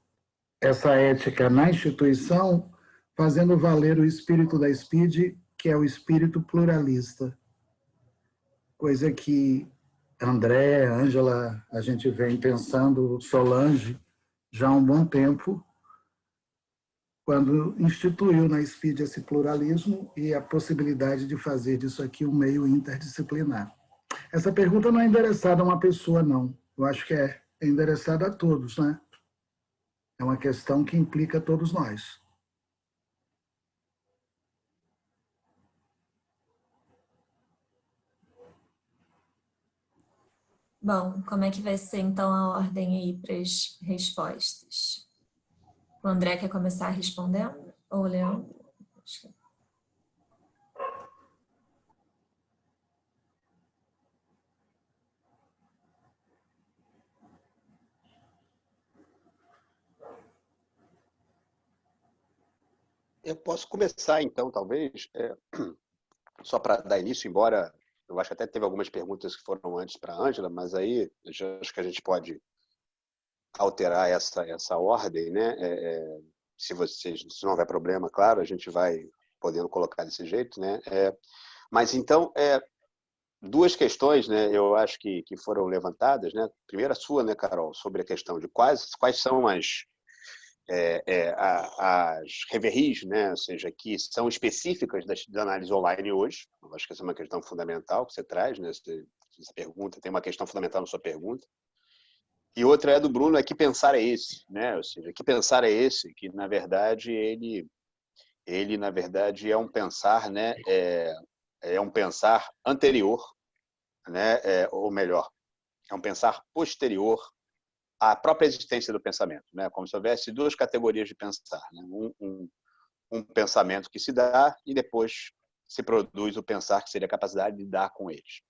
essa ética na instituição, fazendo valer o espírito da SPID, que é o espírito pluralista. Coisa que André, Ângela, a gente vem pensando, Solange, já há um bom tempo, quando instituiu na SPID esse pluralismo e a possibilidade de fazer disso aqui um meio interdisciplinar. Essa pergunta não é endereçada a uma pessoa, não. Eu acho que é endereçada a todos, né? É uma questão que implica todos nós. Bom, como é que vai ser, então, a ordem aí para as respostas? O André quer começar respondendo? Ou o Leandro? Acho que... Eu posso começar, então, talvez, só para dar início, embora eu acho que até teve algumas perguntas que foram antes para a Ângela, mas aí eu já acho que a gente pode alterar essa ordem, né? Se não houver problema, claro, a gente vai podendo colocar desse jeito, né? Mas então, duas questões, né? Eu acho que foram levantadas, né? Primeiro a sua, né, Carol, sobre a questão de quais são as reveries, né? Ou seja, que são específicas da análise online hoje. Eu acho que essa é uma questão fundamental que você traz, né? Essa pergunta tem uma questão fundamental na sua pergunta. E outra é do Bruno, é que pensar é esse, né? Ou seja, que pensar é esse, que na verdade ele na verdade é um pensar, né? É um pensar anterior, né? Ou melhor, é um pensar posterior à própria existência do pensamento, né? Como se houvesse duas categorias de pensar, né? Um pensamento que se dá e depois se produz o pensar, que seria a capacidade de lidar com eles.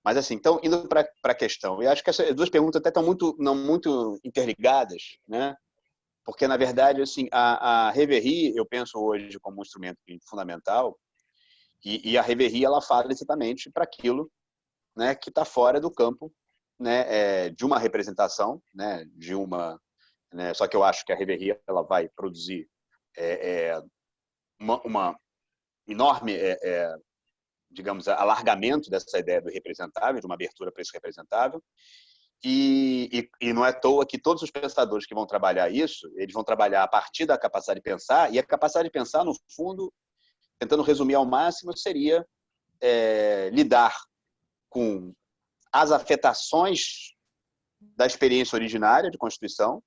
Mas assim, então, indo para a questão, eu acho que essas duas perguntas até estão não muito interligadas, né? Porque, na verdade, assim, a Reverie, eu penso hoje como um instrumento fundamental, e a Reverie, ela fala exatamente para aquilo, né, que está fora do campo, né, de uma representação, né, né, só que eu acho que a Reverie, ela vai produzir uma enorme, digamos, alargamento dessa ideia do representável, de uma abertura para esse representável. E não é à toa que todos os pensadores que vão trabalhar isso, eles vão trabalhar a partir da capacidade de pensar, e a capacidade de pensar, no fundo, tentando resumir ao máximo, seria lidar com as afetações da experiência originária de constituição,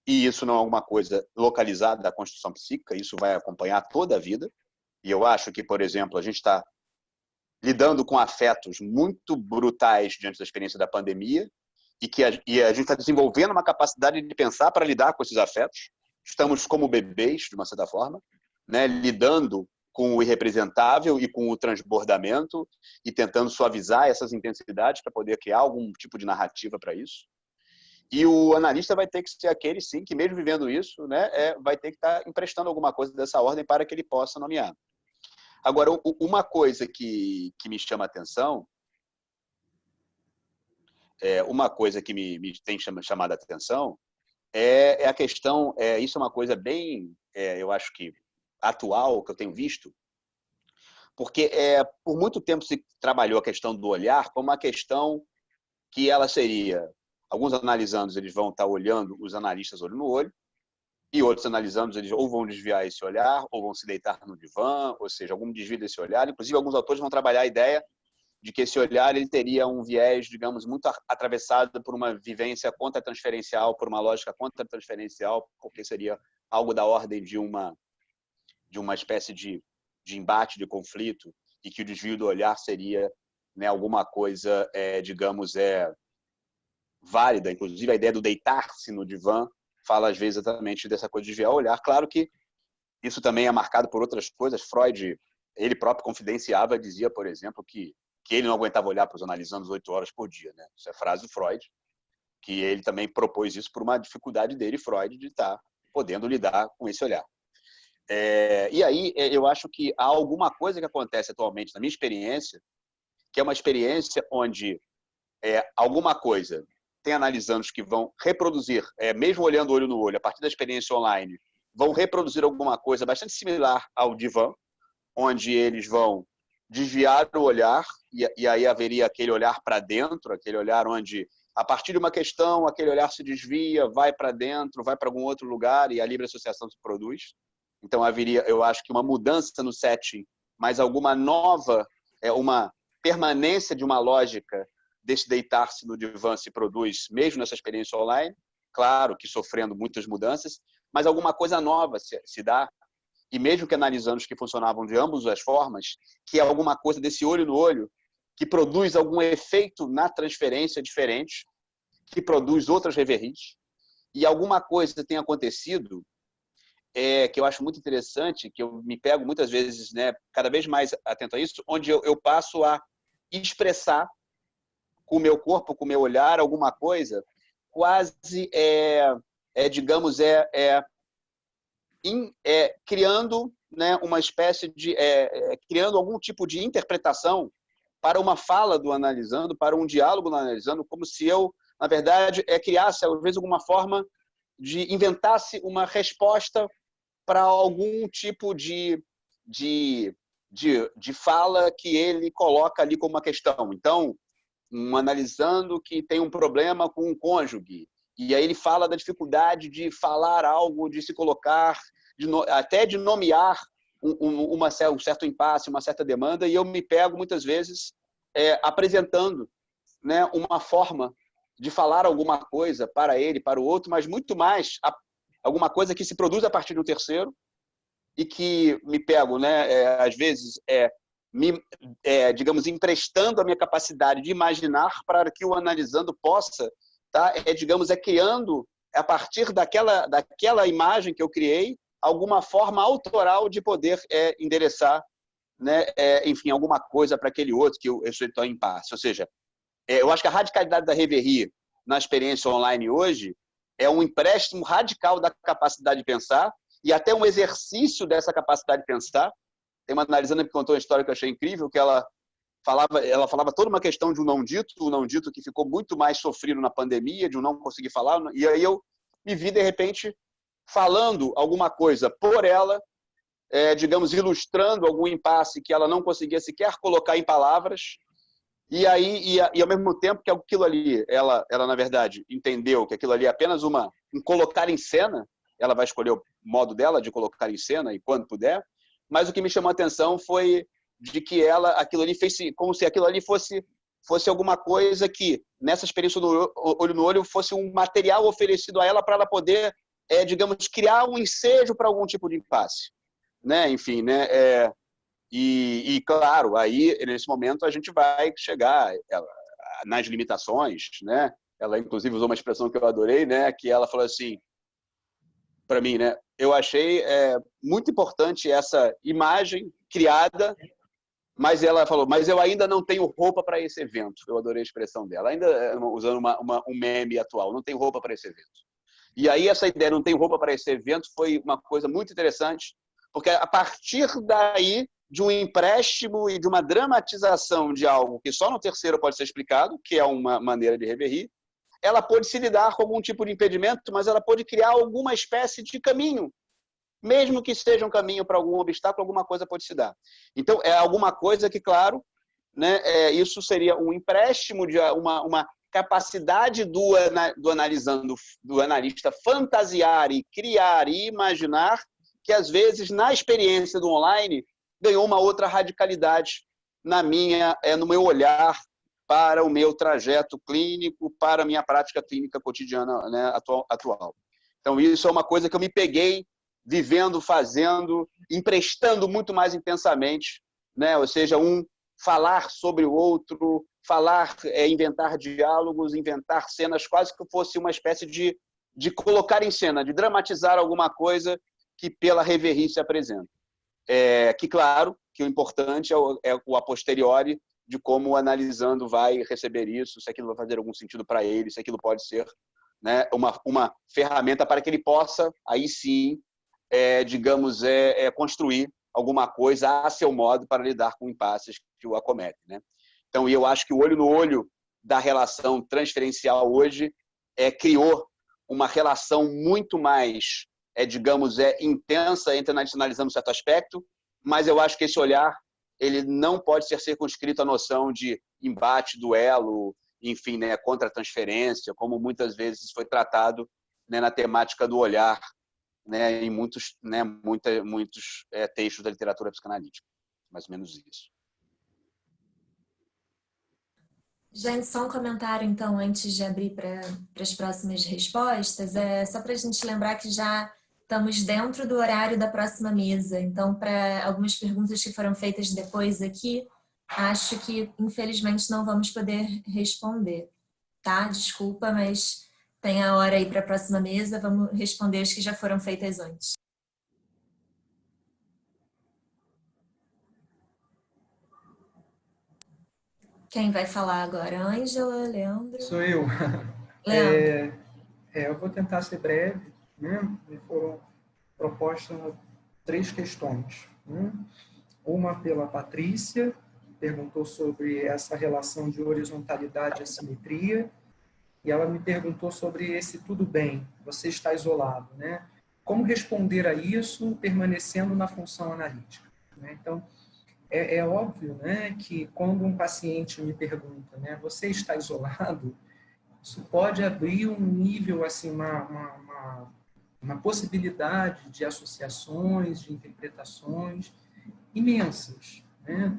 e isso não é alguma coisa localizada da constituição psíquica, isso vai acompanhar toda a vida. E eu acho que, por exemplo, a gente está lidando com afetos muito brutais diante da experiência da pandemia, e a gente está desenvolvendo uma capacidade de pensar para lidar com esses afetos. Estamos como bebês, de uma certa forma, né, lidando com o irrepresentável e com o transbordamento e tentando suavizar essas intensidades para poder criar algum tipo de narrativa para isso. E o analista vai ter que ser aquele, sim, que mesmo vivendo isso, né, vai ter que estar emprestando alguma coisa dessa ordem para que ele possa nomear. Agora, uma coisa que me chama a atenção, uma coisa que me tem chamado a atenção é a questão, isso é uma coisa bem, eu acho que atual, que eu tenho visto, porque por muito tempo se trabalhou a questão do olhar como uma questão que ela seria, alguns analisandos eles vão estar olhando os analistas olho no olho, e outros analisandos eles ou vão desviar esse olhar, ou vão se deitar no divã, ou seja, algum desvio desse olhar. Inclusive, alguns autores vão trabalhar a ideia de que esse olhar ele teria um viés, digamos, muito atravessado por uma vivência contra-transferencial, por uma lógica contra-transferencial, porque seria algo da ordem de uma espécie de embate, de conflito, e que o desvio do olhar seria, né, alguma coisa, digamos, válida. Inclusive, a ideia do deitar-se no divã fala, às vezes, exatamente dessa coisa de desviar o olhar. Claro que isso também é marcado por outras coisas. Freud, ele próprio confidenciava, dizia, por exemplo, que ele não aguentava olhar para os analisandos 8 horas por dia, né? Isso é frase do Freud, que ele também propôs isso por uma dificuldade dele, Freud, de estar podendo lidar com esse olhar. E aí, eu acho que há alguma coisa que acontece atualmente, na minha experiência, que é uma experiência onde alguma coisa tem analisandos que vão reproduzir, mesmo olhando olho no olho, a partir da experiência online, vão reproduzir alguma coisa bastante similar ao divã, onde eles vão desviar o olhar, e aí haveria aquele olhar para dentro, aquele olhar onde, a partir de uma questão, aquele olhar se desvia, vai para dentro, vai para algum outro lugar, e a livre associação se produz. Então, haveria, eu acho que uma mudança no setting, mas alguma nova, uma permanência de uma lógica desse deitar-se no divã se produz, mesmo nessa experiência online, claro que sofrendo muitas mudanças, mas alguma coisa nova se dá, e mesmo que analisando os que funcionavam de ambas as formas, que é alguma coisa desse olho no olho, que produz algum efeito na transferência diferente, que produz outras reveries, e alguma coisa tem acontecido que eu acho muito interessante, que eu me pego muitas vezes, né, cada vez mais atento a isso, onde eu passo a expressar com o meu corpo, com o meu olhar, alguma coisa, quase, digamos, criando, né, uma espécie de... criando algum tipo de interpretação para uma fala do analisando, para um diálogo do analisando, como se eu, na verdade, criasse, às vezes, alguma forma de inventasse uma resposta para algum tipo de fala que ele coloca ali como uma questão. Então, um analisando que tem um problema com um cônjuge, e aí ele fala da dificuldade de falar algo, de se colocar, até de nomear um certo impasse, uma certa demanda, e eu me pego muitas vezes apresentando, né, uma forma de falar alguma coisa para ele, para o outro, mas muito mais alguma coisa que se produz a partir do terceiro e que me pego, né, às vezes, digamos, emprestando a minha capacidade de imaginar para que o analisando possa, tá? Digamos, criando, a partir daquela imagem que eu criei, alguma forma autoral de poder endereçar, né, enfim, alguma coisa para aquele outro que eu estou em impasse. Ou seja, eu acho que a radicalidade da Reverie na experiência online hoje é um empréstimo radical da capacidade de pensar e até um exercício dessa capacidade de pensar. Tem uma analisando que contou uma história que eu achei incrível, que ela falava toda uma questão de um não dito que ficou muito mais sofrido na pandemia, de um não conseguir falar, e aí eu me vi, de repente, falando alguma coisa por ela, digamos, ilustrando algum impasse que ela não conseguia sequer colocar em palavras, e ao mesmo tempo que aquilo ali, ela na verdade, entendeu que aquilo ali é apenas um colocar em cena, ela vai escolher o modo dela de colocar em cena e quando puder, mas o que me chamou a atenção foi de que aquilo ali fez como se aquilo ali fosse alguma coisa que, nessa experiência do olho no olho, fosse um material oferecido a ela para ela poder, digamos, criar um ensejo para algum tipo de impasse, né? Enfim, né? E claro, aí, nesse momento, a gente vai chegar nas limitações, né? Ela, inclusive, usou uma expressão que eu adorei, né? Que ela falou assim, para mim, né? Eu achei muito importante essa imagem criada, mas ela falou, mas eu ainda não tenho roupa para esse evento. Eu adorei a expressão dela, ainda usando um meme atual, não tenho roupa para esse evento. E aí essa ideia, não tenho roupa para esse evento, foi uma coisa muito interessante, porque a partir daí, de um empréstimo e de uma dramatização de algo que só no terceiro pode ser explicado, que é uma maneira de Reverie, ela pôde se lidar com algum tipo de impedimento, mas ela pôde criar alguma espécie de caminho, mesmo que seja um caminho para algum obstáculo, alguma coisa pode se dar. Então, é alguma coisa que, claro, né, isso seria um empréstimo de uma capacidade do analisando, do analista fantasiar e criar e imaginar, que às vezes, na experiência do online, ganhou uma outra radicalidade no meu olhar para o meu trajeto clínico, para a minha prática clínica cotidiana, né, atual. Então, isso é uma coisa que eu me peguei vivendo, fazendo, emprestando muito mais intensamente, né? Ou seja, falar sobre o outro, inventar diálogos, inventar cenas, quase que fosse uma espécie de colocar em cena, de dramatizar alguma coisa que pela Reverie se apresenta. Que, claro, que o importante é o a posteriori de como o analisando vai receber isso, se aquilo vai fazer algum sentido para ele, se aquilo pode ser, né, uma ferramenta para que ele possa, aí sim, digamos, construir alguma coisa a seu modo para lidar com impasses que o acometem, né? Então, eu acho que o olho no olho da relação transferencial hoje criou uma relação muito mais, digamos, intensa entre analisando um certo aspecto, mas eu acho que esse olhar ele não pode ser circunscrito à noção de embate, duelo, enfim, né, contra-transferência, como muitas vezes foi tratado, né, na temática do olhar, né, em muitos textos da literatura psicanalítica. Mais ou menos isso. Gente, só um comentário, então, antes de abrir para as próximas respostas. Só para a gente lembrar que já estamos dentro do horário da próxima mesa. Então, para algumas perguntas que foram feitas depois aqui, acho que, infelizmente, não vamos poder responder, tá? Desculpa, mas tem a hora aí para a próxima mesa. Vamos responder as que já foram feitas antes. Quem vai falar agora? Ângela, Leandro? Sou eu. Leandro. Eu vou tentar ser breve, né? Me foram propostas 3 questões, né? Uma pela Patrícia, perguntou sobre essa relação de horizontalidade e assimetria, e ela me perguntou sobre esse tudo bem, você está isolado, né? Como responder a isso permanecendo na função analítica, né? Então, é óbvio, né, que quando um paciente me pergunta, né, você está isolado, isso pode abrir um nível, assim, uma possibilidade de associações, de interpretações imensas, né?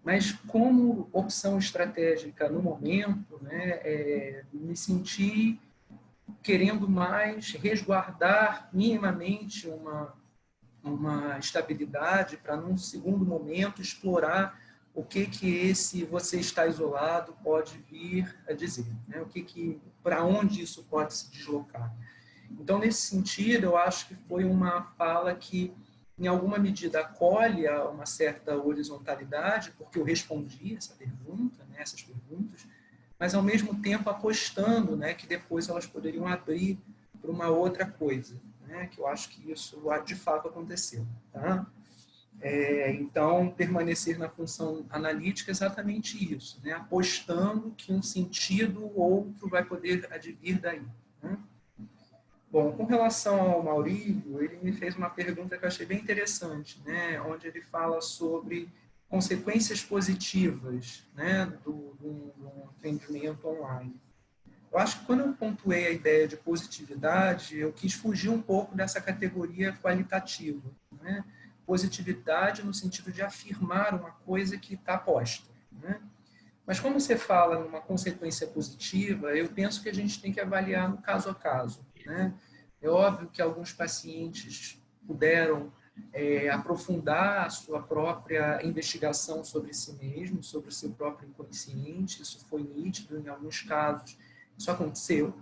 Mas como opção estratégica no momento, né, me senti querendo mais resguardar minimamente uma estabilidade para, num segundo momento, explorar o que esse você está isolado pode vir a dizer, né? Para onde isso pode se deslocar. Então, nesse sentido, eu acho que foi uma fala que, em alguma medida, acolhe a uma certa horizontalidade, porque eu respondi essa pergunta, né, essas perguntas, mas, ao mesmo tempo, apostando, né, que depois elas poderiam abrir para uma outra coisa, né, que eu acho que isso, de fato, aconteceu. Tá? Então, permanecer na função analítica é exatamente isso, né, apostando que um sentido ou outro vai poder advir daí. Né? Bom, com relação ao Maurílio, ele me fez uma pergunta que eu achei bem interessante, né, onde ele fala sobre consequências positivas, né, do atendimento online. Eu acho que quando eu pontuei a ideia de positividade, eu quis fugir um pouco dessa categoria qualitativa, né? Positividade no sentido de afirmar uma coisa que está posta, né? Mas quando você fala numa consequência positiva, eu penso que a gente tem que avaliar no caso a caso, né? É óbvio que alguns pacientes puderam aprofundar a sua própria investigação sobre si mesmo, sobre o seu próprio inconsciente, isso foi nítido em alguns casos, isso aconteceu.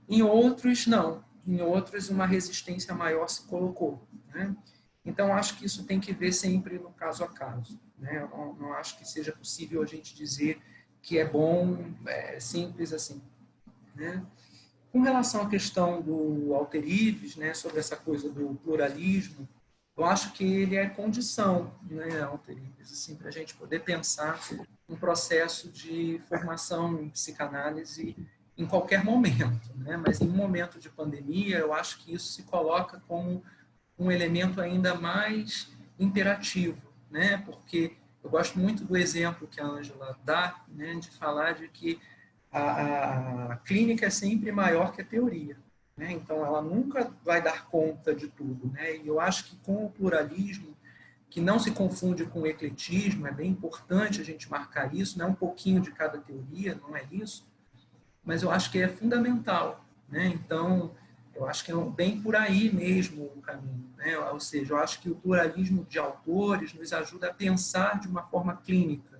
Em outros, não. Em outros, uma resistência maior se colocou, né? Então, acho que isso tem que ver sempre no caso a caso, né? Eu não acho que seja possível a gente dizer que é bom, simples assim, né? Com relação à questão do Alter Ives, né, sobre essa coisa do pluralismo, eu acho que ele é condição, né, Alter Ives, assim, para a gente poder pensar um processo de formação em psicanálise em qualquer momento, né? Mas em um momento de pandemia, eu acho que isso se coloca como um elemento ainda mais imperativo, né? Porque eu gosto muito do exemplo que a Ângela dá, né, de falar de que a clínica é sempre maior que a teoria, né? Então, ela nunca vai dar conta de tudo, né? E eu acho que com o pluralismo, que não se confunde com o ecletismo, é bem importante a gente marcar isso, não é um pouquinho de cada teoria, não é isso, mas eu acho que é fundamental, né? Então, eu acho que é bem por aí mesmo o caminho, né? Ou seja, eu acho que o pluralismo de autores nos ajuda a pensar de uma forma clínica,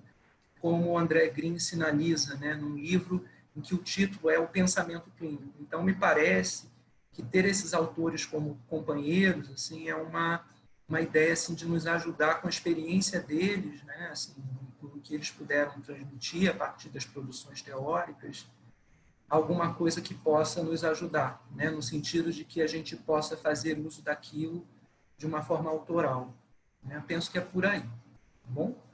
como o André Green sinaliza, né, num livro em que o título é O Pensamento Clínico. Então, me parece que ter esses autores como companheiros assim, é uma ideia assim, de nos ajudar com a experiência deles, né, assim, com o que eles puderam transmitir a partir das produções teóricas, alguma coisa que possa nos ajudar, né, no sentido de que a gente possa fazer uso daquilo de uma forma autoral. Né? Eu penso que é por aí. Tá bom?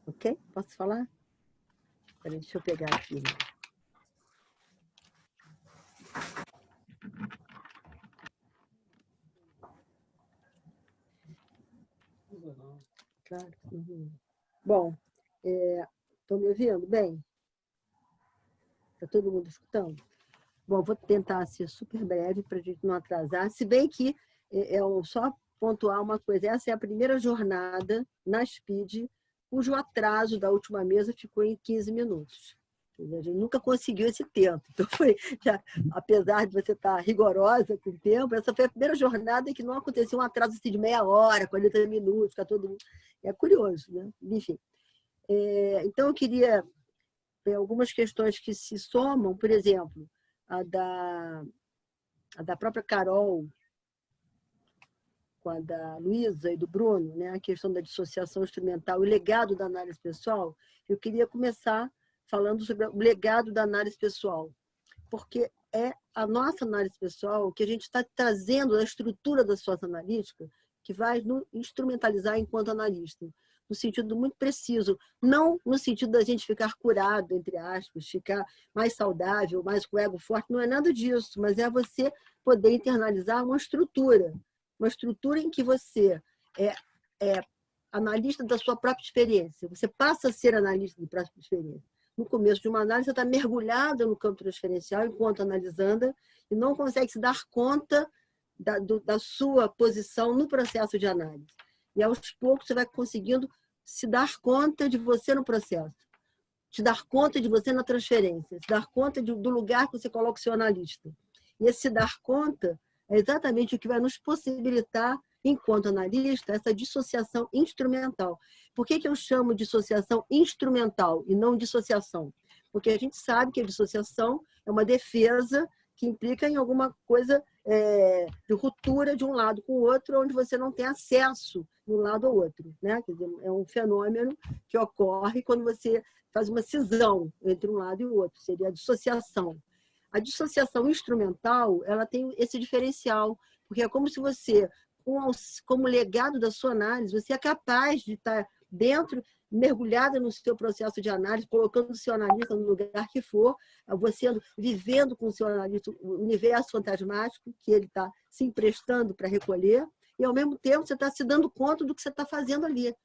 Ok? Posso falar? Peraí, deixa eu pegar aqui. Claro. Uhum. Bom, estão me ouvindo bem? Está todo mundo escutando? Bom, vou tentar ser super breve para a gente não atrasar, se bem que só pontuar uma coisa, essa é a primeira jornada na SPID, cujo atraso da última mesa ficou em 15 minutos. A gente nunca conseguiu esse tempo. Então, apesar de você estar rigorosa com o tempo, essa foi a primeira jornada em que não aconteceu um atraso assim, de meia hora, 40 minutos, ficar todo mundo... É curioso, né? Enfim. Então, eu queria algumas questões que se somam, por exemplo, a da própria Carol, com a da Luísa e do Bruno, né? A questão da dissociação instrumental, o legado da análise pessoal. Eu queria começar falando sobre o legado da análise pessoal, porque é a nossa análise pessoal que a gente está trazendo da estrutura da sua analítica que vai nos instrumentalizar enquanto analista, no sentido muito preciso, não no sentido da gente ficar curado, entre aspas, ficar mais saudável, mais com o ego forte, não é nada disso, mas é você poder internalizar uma estrutura em que você é analista da sua própria experiência, você passa a ser analista da própria experiência. no começo de uma análise, você está mergulhada no campo transferencial enquanto analisanda e não consegue se dar conta da sua posição no processo de análise. E aos poucos você vai conseguindo se dar conta de você no processo, te dar conta de você na transferência, se dar conta do lugar que você coloca o seu analista. E esse se dar conta é exatamente o que vai nos possibilitar, enquanto analista, essa dissociação instrumental. Por que eu chamo de dissociação instrumental e não dissociação? Porque a gente sabe que a dissociação é uma defesa que implica em alguma coisa de ruptura de um lado com o outro, onde você não tem acesso de um lado ao outro, né? Quer dizer, é um fenômeno que ocorre quando você faz uma cisão entre um lado e o outro, seria a dissociação. A dissociação instrumental, ela tem esse diferencial, porque é como se você, como legado da sua análise, você é capaz de estar dentro, mergulhada no seu processo de análise, colocando o seu analista no lugar que for, você vivendo com o seu analista o universo fantasmático que ele está se emprestando para recolher, e ao mesmo tempo você está se dando conta do que você está fazendo ali.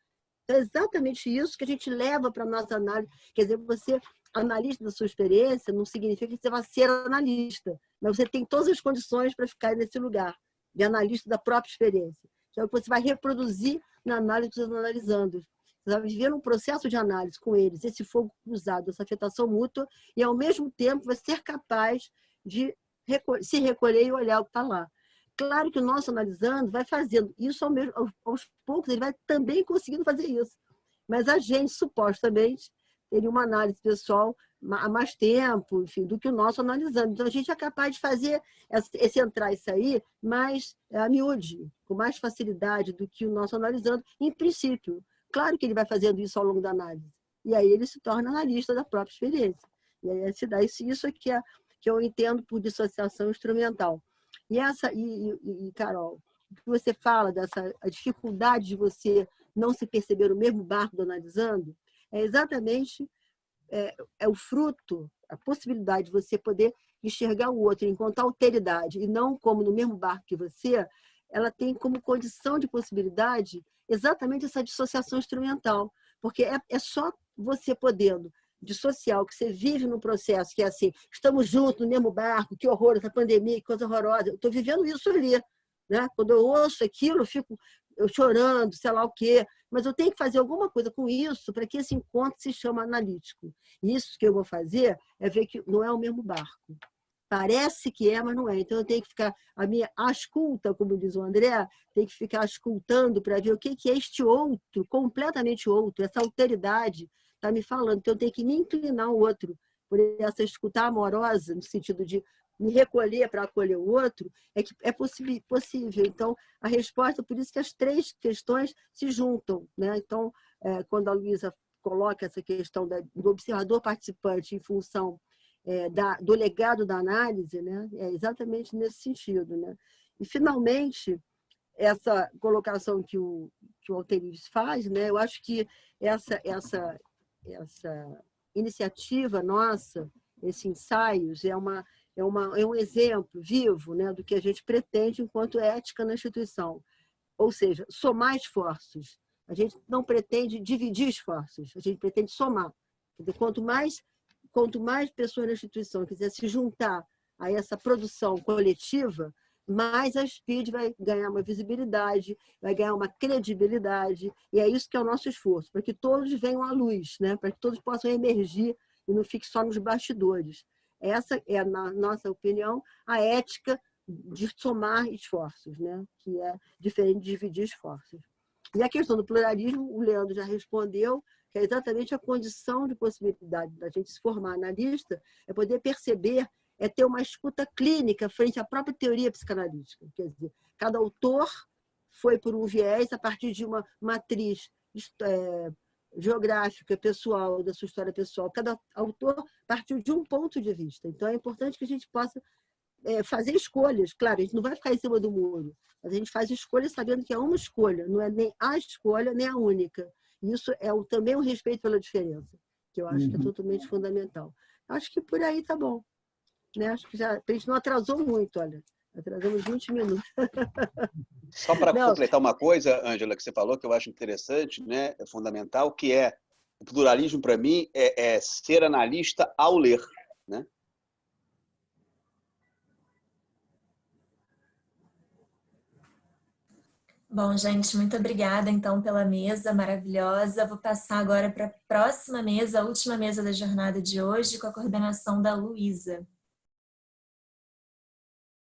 É exatamente isso que a gente leva para a nossa análise. Quer dizer, você, analista da sua experiência, não significa que você vai ser analista, mas você tem todas as condições para ficar nesse lugar de analista da própria experiência. Que é o que você vai reproduzir na análise dos analisandos. Você vai viver um processo de análise com eles, esse fogo cruzado, essa afetação mútua, e ao mesmo tempo vai ser capaz de se recolher e olhar o que está lá. Claro que o nosso analisando vai fazendo isso aos poucos, ele vai também conseguindo fazer isso. Mas a gente, supostamente, teria uma análise pessoal há mais tempo, enfim, do que o nosso analisando. Então, a gente é capaz de fazer esse entrar e sair mais a miúde, com mais facilidade do que o nosso analisando, em princípio. Claro que ele vai fazendo isso ao longo da análise. E aí ele se torna analista da própria experiência. E aí se dá isso aqui que eu entendo por dissociação instrumental. E Carol, o que você fala a dificuldade de você não se perceber o mesmo barco do analisando, é exatamente o fruto, a possibilidade de você poder enxergar o outro enquanto alteridade e não como no mesmo barco que você, ela tem como condição de possibilidade exatamente essa dissociação instrumental, porque é só você podendo dissociar o que você vive no processo, que é assim, estamos juntos no mesmo barco, que horror, essa pandemia, que coisa horrorosa, eu estou vivendo isso ali, né? Quando eu ouço aquilo, eu fico chorando, sei lá o quê, mas eu tenho que fazer alguma coisa com isso para que esse encontro se chame analítico. E isso que eu vou fazer é ver que não é o mesmo barco. Parece que é, mas não é. Então, eu tenho que ficar, a minha asculta, como diz o André, tem que ficar ascultando para ver o que é este outro, completamente outro, essa alteridade está me falando. Então, eu tenho que me inclinar ao outro, por essa escuta amorosa, no sentido de me recolher para acolher o outro, é possível. Então, a resposta, por isso que as três questões se juntam, né? Então, quando a Luísa coloca essa questão do observador participante em função do legado da análise, né? É exatamente nesse sentido, né? E, finalmente, essa colocação que o Alterives faz, né? Eu acho que essa iniciativa nossa, esses ensaios, é um exemplo vivo, né, do que a gente pretende enquanto ética na instituição. Ou seja, somar esforços. A gente não pretende dividir esforços, a gente pretende somar. Quer dizer, quanto mais pessoas na instituição quiser se juntar a essa produção coletiva, mais a SPID vai ganhar uma visibilidade, vai ganhar uma credibilidade, e é isso que é o nosso esforço, para que todos venham à luz, né? Para que todos possam emergir e não fique só nos bastidores. Essa é, na nossa opinião, a ética de somar esforços, né? Que é diferente de dividir esforços. E a questão do pluralismo, o Leandro já respondeu, que é exatamente a condição de possibilidade da gente se formar analista, é poder perceber, é ter uma escuta clínica frente à própria teoria psicanalítica. Quer dizer, cada autor foi por um viés a partir de uma matriz geográfica, pessoal, da sua história pessoal. Cada autor partiu de um ponto de vista. Então, é importante que a gente possa fazer escolhas. Claro, a gente não vai ficar em cima do muro, mas a gente faz escolhas sabendo que é uma escolha, não é nem a escolha, nem a única. E isso é também um respeito pela diferença, que eu acho que é totalmente fundamental. Acho que por aí tá bom. Né? Acho que a gente não atrasou muito, olha. Atrasamos 20 minutos. Só para completar uma coisa, Ângela, que você falou, que eu acho interessante, né? É fundamental, que é O pluralismo, para mim, é ser analista ao ler, né? Bom, gente, muito obrigada, então, pela mesa maravilhosa. Vou passar agora para a próxima mesa, a última mesa da jornada de hoje, com a coordenação da Luísa.